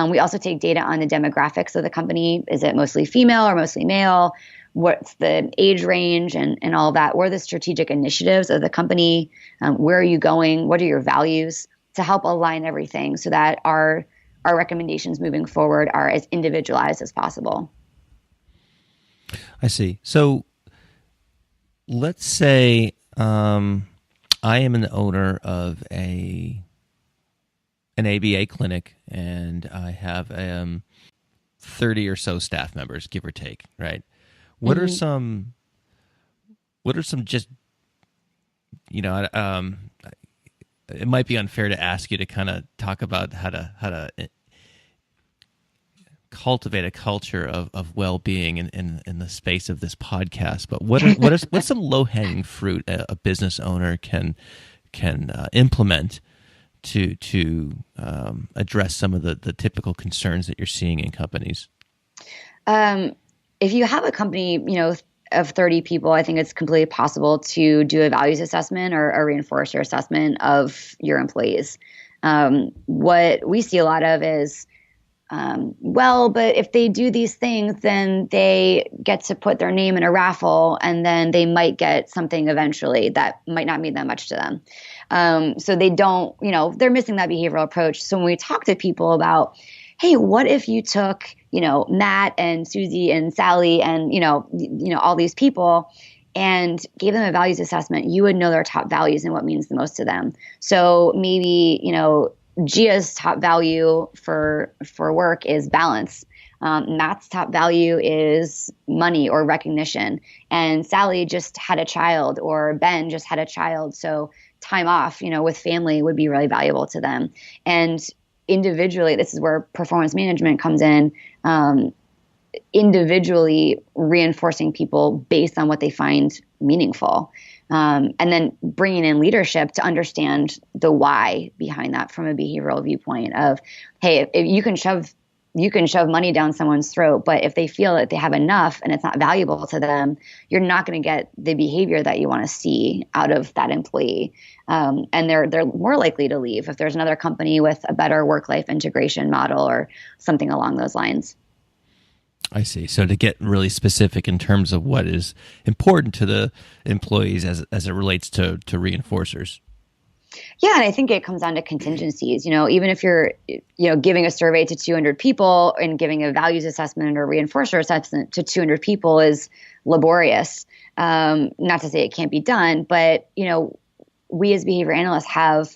We also take data on the demographics of the company. Is it mostly female or mostly male? What's the age range and all of that? What are the strategic initiatives of the company? Where are you going? What are your values? To help align everything so that our recommendations moving forward are as individualized as possible. I see. So let's say I am an owner of an ABA clinic, and I have 30 or so staff members, give or take, right? What are some just, it might be unfair to ask you to kind of talk about how to cultivate a culture of well-being in the space of this podcast, but what's some low-hanging fruit a business owner can implement to address some of the typical concerns that you're seeing in companies? If you have a company, of 30 people, I think it's completely possible to do a values assessment or a reinforcer assessment of your employees. What we see a lot of is, but if they do these things, then they get to put their name in a raffle, and then they might get something eventually that might not mean that much to them. So they don't, they're missing that behavioral approach. So when we talk to people about, hey, what if you took, Matt and Susie and Sally and, all these people and gave them a values assessment, you would know their top values and what means the most to them. So maybe, Gia's top value for work is balance. Matt's top value is money or recognition. And Sally just had a child, or Ben just had a child. So time off, with family would be really valuable to them. And individually, this is where performance management comes in, individually reinforcing people based on what they find meaningful. And then bringing in leadership to understand the why behind that from a behavioral viewpoint of, hey, if you can shove money down someone's throat, but if they feel that they have enough and it's not valuable to them, you're not going to get the behavior that you want to see out of that employee. And they're more likely to leave if there's another company with a better work-life integration model or something along those lines. I see. So to get really specific in terms of what is important to the employees as it relates to reinforcers. Yeah, and I think it comes down to contingencies. Even if you're, giving a survey to 200 people and giving a values assessment or reinforcer assessment to 200 people is laborious. Not to say it can't be done, but we as behavior analysts have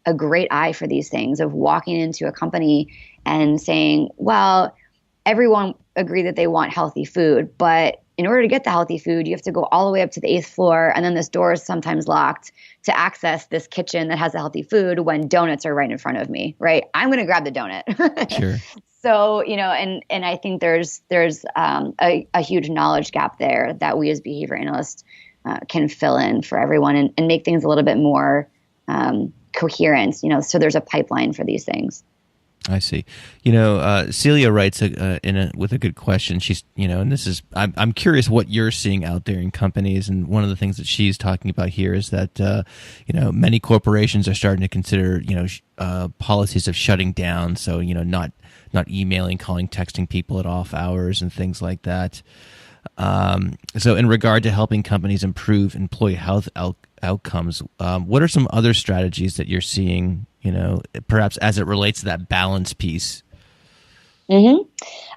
a great eye for these things of walking into a company and saying, well, everyone agree that they want healthy food, but in order to get the healthy food, you have to go all the way up to the 8th floor, and then this door is sometimes locked to access this kitchen that has the healthy food when donuts are right in front of me, right? I'm going to grab the donut. Sure. So, and I think there's a huge knowledge gap there that we as behavior analysts can fill in for everyone and make things a little bit more coherent, so there's a pipeline for these things. I see. Celia writes with a good question. She's, and this is, I'm curious what you're seeing out there in companies. And one of the things that she's talking about here is that, many corporations are starting to consider, policies of shutting down. So, not emailing, calling, texting people at off hours and things like that. So in regard to helping companies improve employee health outcomes, what are some other strategies that you're seeing, perhaps as it relates to that balance piece? Mm-hmm.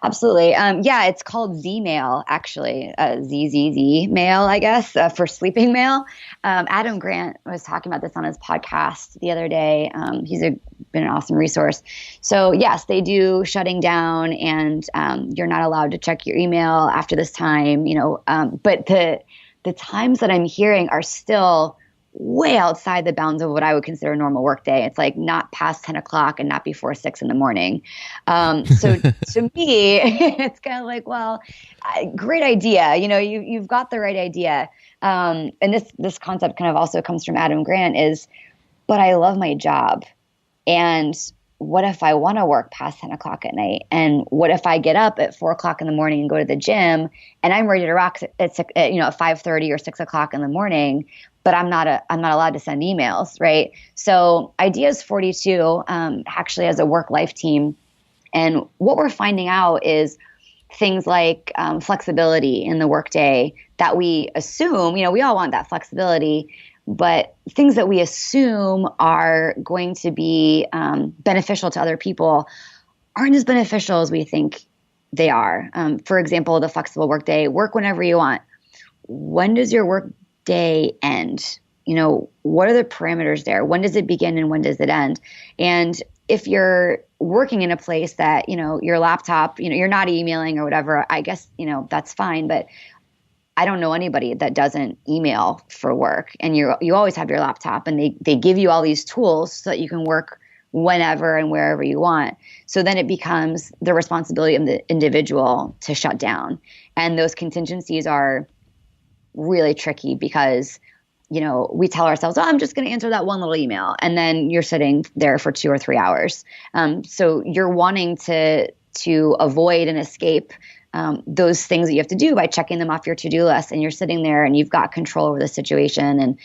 Absolutely. It's called Zmail, actually, ZZZ mail, I guess, for sleeping mail. Adam Grant was talking about this on his podcast the other day. He's been an awesome resource. So yes, they do shutting down, and you're not allowed to check your email after this time, but the times that I'm hearing are still way outside the bounds of what I would consider a normal work day. It's like not past 10 o'clock and not before 6 a.m. So to me, it's kind of like, well, great idea. You've got the right idea. And this concept kind of also comes from Adam Grant but I love my job. And what if I want to work past 10 o'clock at night? And what if I get up at 4 o'clock in the morning and go to the gym and I'm ready to rock at 5:30 or 6 o'clock in the morning, but I'm not allowed to send emails, right? So Ideas 42 actually has a work-life team. And what we're finding out is things like flexibility in the workday that we assume, we all want that flexibility, but things that we assume are going to be beneficial to other people aren't as beneficial as we think they are. For example, the flexible workday, work whenever you want. When does your work day end? What are the parameters there? When does it begin and when does it end? And if you're working in a place that, your laptop, you're not emailing or whatever, I guess, that's fine. But I don't know anybody that doesn't email for work, and you always have your laptop, and they give you all these tools so that you can work whenever and wherever you want. So then it becomes the responsibility of the individual to shut down. And those contingencies are really tricky because, we tell ourselves, I'm just going to answer that one little email. And then you're sitting there for 2 or 3 hours. So you're wanting to avoid and escape those things that you have to do by checking them off your to-do list, and you're sitting there and you've got control over the situation,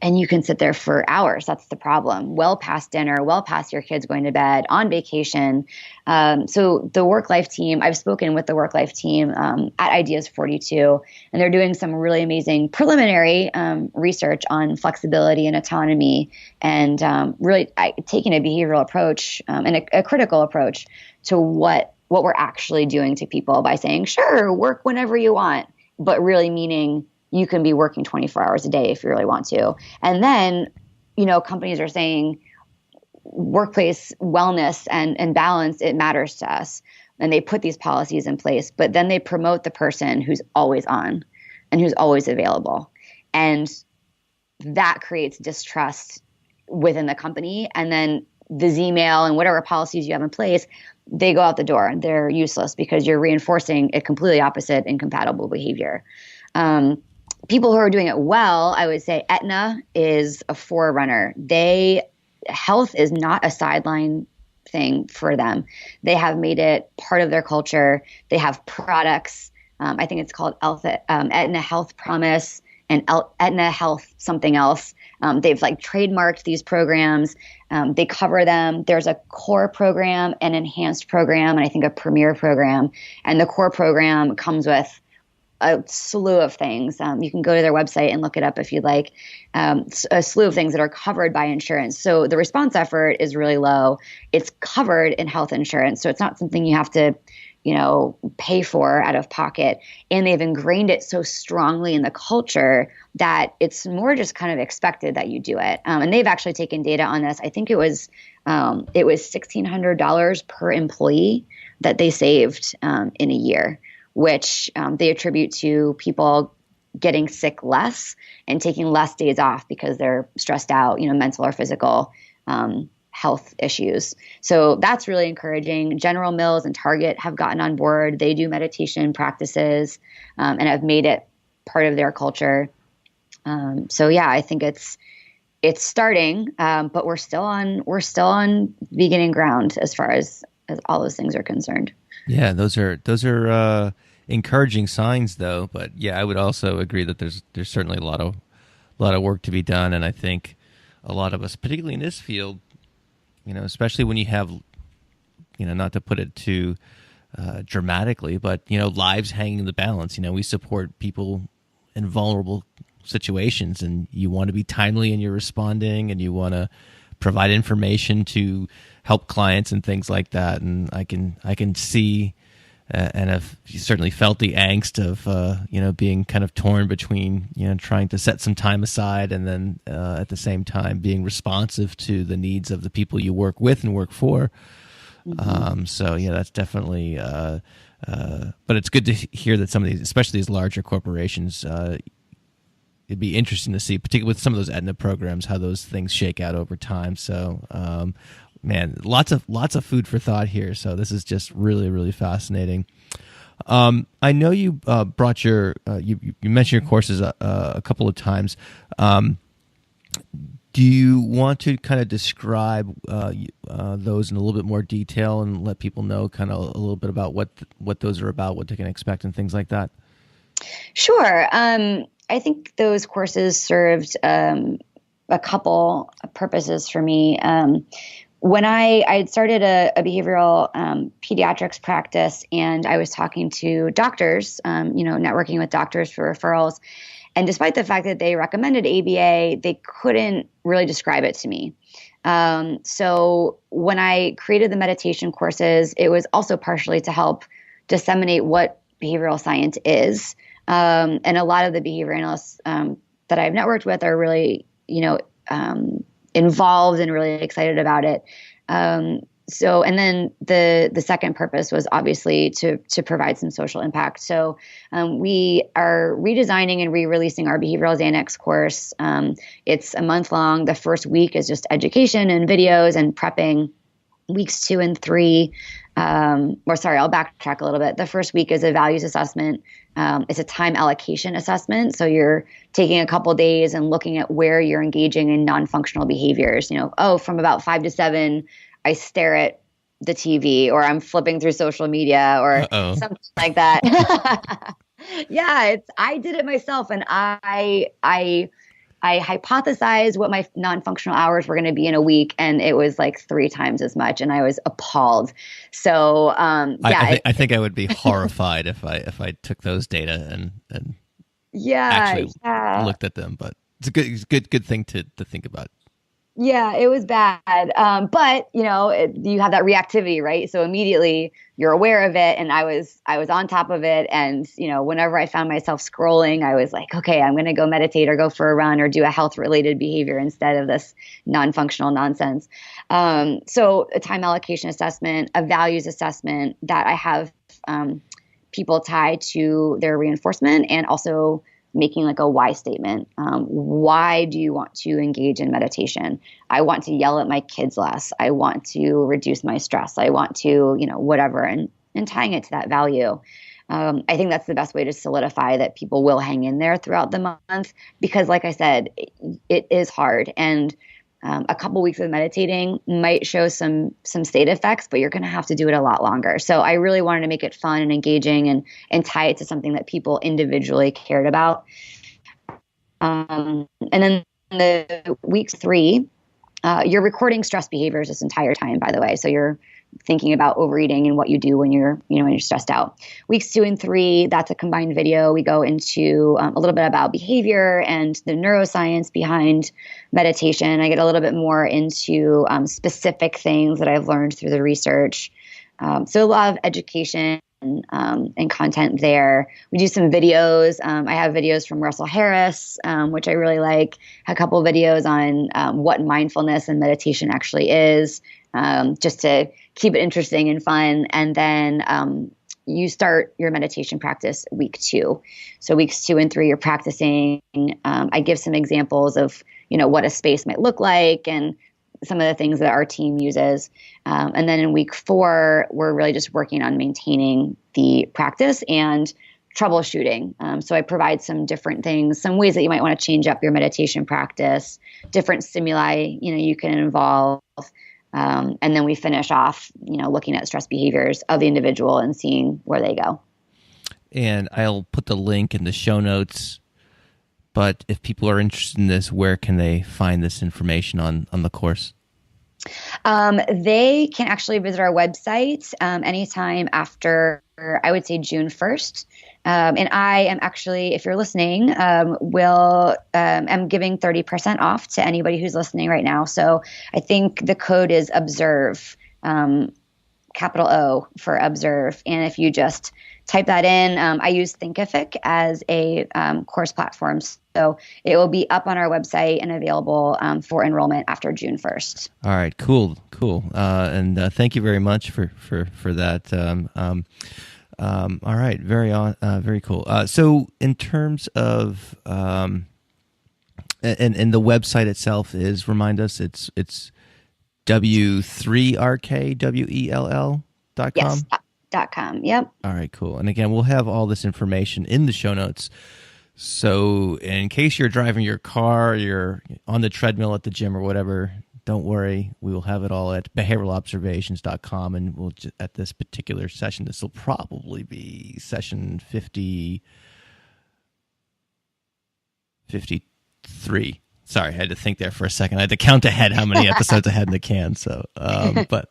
and you can sit there for hours. That's the problem. Well past dinner, well past your kids going to bed, on vacation. So the work-life team, I've spoken with the work-life team at Ideas 42, and they're doing some really amazing preliminary research on flexibility and autonomy, and really taking a behavioral approach and a critical approach to what we're actually doing to people by saying, sure, work whenever you want, but really meaning you can be working 24 hours a day if you really want to. And then, companies are saying workplace wellness and balance, it matters to us. And they put these policies in place, but then they promote the person who's always on and who's always available. And that creates distrust within the company. And then the Zmail and whatever policies you have in place, they go out the door. They're useless because you're reinforcing a completely opposite incompatible behavior. People who are doing it well, I would say Aetna is a forerunner. Health is not a sideline thing for them. They have made it part of their culture. They have products. I think it's called Aetna Health Promise. and Aetna Health something else. They've like trademarked these programs. They cover them. There's a core program, an enhanced program, and I think a premier program. And the core program comes with a slew of things. You can go to their website and look it up if you'd like. A slew of things that are covered by insurance. So the response effort is really low. It's covered in health insurance. So it's not something you have to, pay for out of pocket. And they've ingrained it so strongly in the culture that it's more just kind of expected that you do it. And they've actually taken data on this. I think it was $1,600 per employee that they saved in a year, which they attribute to people getting sick less and taking less days off because they're stressed out, mental or physical health issues. So that's really encouraging. General Mills and Target have gotten on board. They do meditation practices and have made it part of their culture. So yeah, I think it's starting, but we're still on beginning ground as far as all those things are concerned. Yeah, those are encouraging signs, though. But yeah, I would also agree that there's certainly a lot of work to be done, and I think a lot of us, particularly in this field, especially when you have, not to put it too dramatically, but lives hanging in the balance. We support people in vulnerable situations, and you want to be timely in your responding, and you want to provide information to help clients and things like that. And I can see and have certainly felt the angst of being kind of torn between trying to set some time aside and then at the same time being responsive to the needs of the people you work with and work for. Mm-hmm. So yeah, that's definitely. But it's good to hear that some of these, especially these larger corporations, it'd be interesting to see, particularly with some of those Aetna programs, how those things shake out over time. So. Man, lots of food for thought here. So this is just really, really fascinating. I know you brought you mentioned your courses a couple of times. Do you want to kind of describe those in a little bit more detail and let people know kind of a little bit about what those are about, what they can expect, and things like that? Sure. I think those courses served a couple of purposes for me. When I had started a behavioral pediatrics practice, and I was talking to doctors, networking with doctors for referrals. And despite the fact that they recommended ABA, they couldn't really describe it to me. So when I created the meditation courses, it was also partially to help disseminate what behavioral science is. And a lot of the behavior analysts that I've networked with are really, involved and really excited about it. And then the second purpose was obviously to provide some social impact. So we are redesigning and re-releasing our Behavioral Xanax course. It's a month long. The first week is just education and videos and prepping. Weeks 2 and 3, I'll backtrack a little bit. The first week is a values assessment. It's a time allocation assessment. So you're taking a couple days and looking at where you're engaging in non-functional behaviors. From about 5 to 7, I stare at the TV, or I'm flipping through social media, or something like that. Yeah, I did it myself, and I hypothesized what my non-functional hours were going to be in a week, and it was like 3 times as much, and I was appalled. So, I think I would be horrified if I took those data and actually looked at them. But it's a good thing to think about. Yeah, it was bad. But you have that reactivity, right? So immediately you're aware of it, and I was on top of it. And, whenever I found myself scrolling, I was like, okay, I'm going to go meditate or go for a run or do a health related behavior instead of this non-functional nonsense. So a time allocation assessment, a values assessment that I have people tie to their reinforcement, and also making like a why statement. Why do you want to engage in meditation? I want to yell at my kids less. I want to reduce my stress. I want to, whatever, and tying it to that value. I think that's the best way to solidify that people will hang in there throughout the month, because like I said, it is hard. And a couple weeks of meditating might show some state effects, but you're going to have to do it a lot longer. So I really wanted to make it fun and engaging and tie it to something that people individually cared about. And then the week 3, you're recording stress behaviors this entire time, by the way. So you're thinking about overeating and what you do when you're stressed out. Weeks 2 and 3, that's a combined video. We go into a little bit about behavior and the neuroscience behind meditation. I get a little bit more into specific things that I've learned through the research. So a lot of education and content there. We do some videos. I have videos from Russell Harris, which I really like. A couple of videos on what mindfulness and meditation actually is, just to keep it interesting and fun. And then you start your meditation practice week 2. So weeks 2 and 3, you're practicing. I give some examples of what a space might look like and some of the things that our team uses. And then in week 4, we're really just working on maintaining the practice and troubleshooting. So I provide some different things, some ways that you might want to change up your meditation practice, different stimuli, you can involve. And then we finish off, looking at stress behaviors of the individual and seeing where they go. And I'll put the link in the show notes. But if people are interested in this, where can they find this information on the course? They can actually visit our website anytime after, I would say, June 1st. And I am actually, if you're listening, am giving 30% off to anybody who's listening right now. So I think the code is OBSERVE, capital O for OBSERVE. And if you just type that in, I use Thinkific as a course platform. So it will be up on our website and available for enrollment after June 1st. All right, cool. And thank you very much for that. All right, very cool. So in terms of and the website itself is, remind us, it's w3rkwell.com? Yes, .com. Yep. All right, cool. And again, we'll have all this information in the show notes. So in case you're driving your car, you're on the treadmill at the gym or whatever, don't worry. We will have it all at behavioralobservations.com. And we'll at this particular session, this will probably be session 53. Sorry, I had to think there for a second. I had to count ahead how many episodes I had in the can. So, but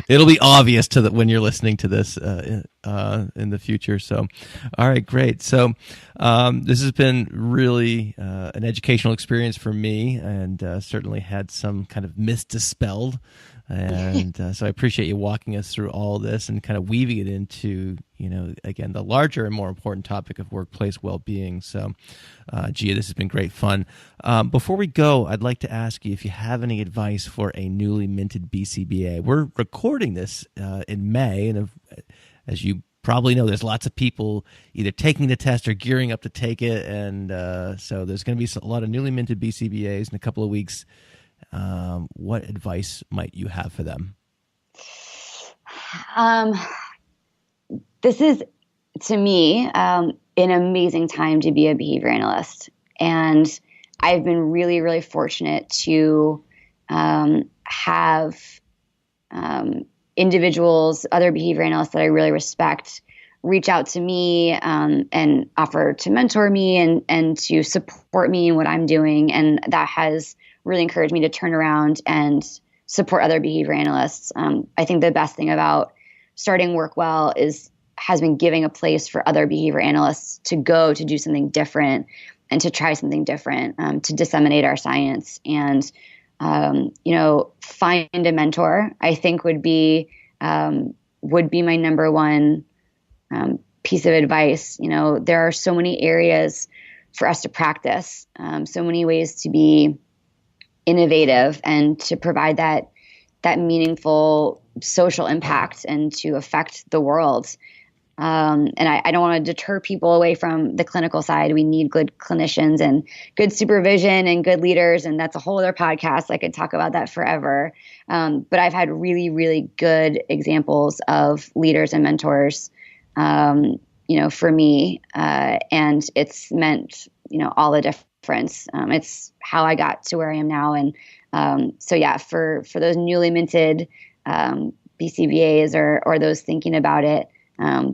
it'll be obvious when you're listening to this in the future. So, all right, great. So, this has been really an educational experience for me, and certainly had some kind of myths dispelled. And so I appreciate you walking us through all this and kind of weaving it into, again, the larger and more important topic of workplace well-being. So, Gia, this has been great fun. Before we go, I'd like to ask you if you have any advice for a newly minted BCBA. We're recording this in May, and as you probably know, there's lots of people either taking the test or gearing up to take it, and so there's going to be a lot of newly minted BCBAs in a couple of weeks. What advice might you have for them? This is, to me, an amazing time to be a behavior analyst. And I've been really, really fortunate to have individuals, other behavior analysts that I really respect, reach out to me and offer to mentor me and to support me in what I'm doing. And that has really encouraged me to turn around and support other behavior analysts. I think the best thing about starting WorkWell has been giving a place for other behavior analysts to go to do something different and to try something different, to disseminate our science. And, find a mentor, I think would be my number one piece of advice. There are so many areas for us to practice, so many ways to be innovative and to provide that meaningful social impact and to affect the world. And I don't want to deter people away from the clinical side. We need good clinicians and good supervision and good leaders. And that's a whole other podcast. I could talk about that forever. But I've had really, really good examples of leaders and mentors, for me. And it's meant, all the difference. It's how I got to where I am now. And for those newly minted BCBAs or those thinking about it,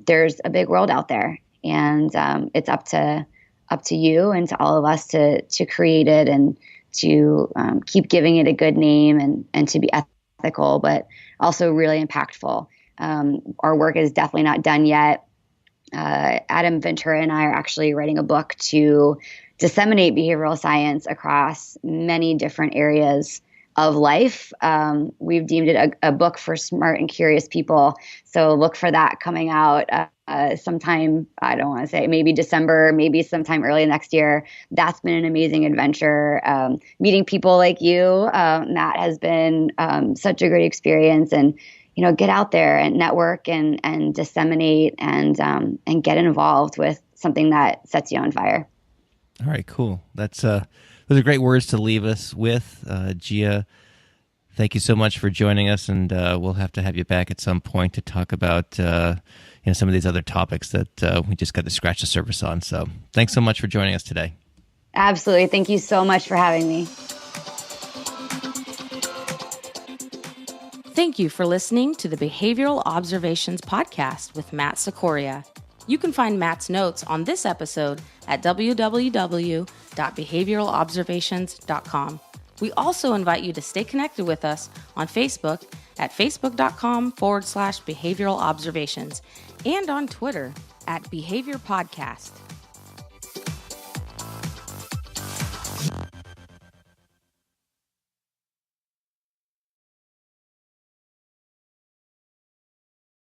there's a big world out there, and it's up to up to you and to all of us to create it and to keep giving it a good name and to be ethical, but also really impactful. Our work is definitely not done yet. Adam Ventura and I are actually writing a book to disseminate behavioral science across many different areas of life. We've deemed it a book for smart and curious people. So look for that coming out sometime, I don't want to say, maybe December, maybe sometime early next year. That's been an amazing adventure. Meeting people like you, Matt, has been such a great experience. And get out there and network and disseminate and get involved with something that sets you on fire. All right, cool. Those are great words to leave us with. Gia, thank you so much for joining us, and we'll have to have you back at some point to talk about some of these other topics that we just got to scratch the surface on. So thanks so much for joining us today. Absolutely. Thank you so much for having me. Thank you for listening to the Behavioral Observations podcast with Matt Sikoria. You can find Matt's notes on this episode at www.behavioralobservations.com. We also invite you to stay connected with us on Facebook at facebook.com/behavioral observations and on Twitter at Behavior Podcast.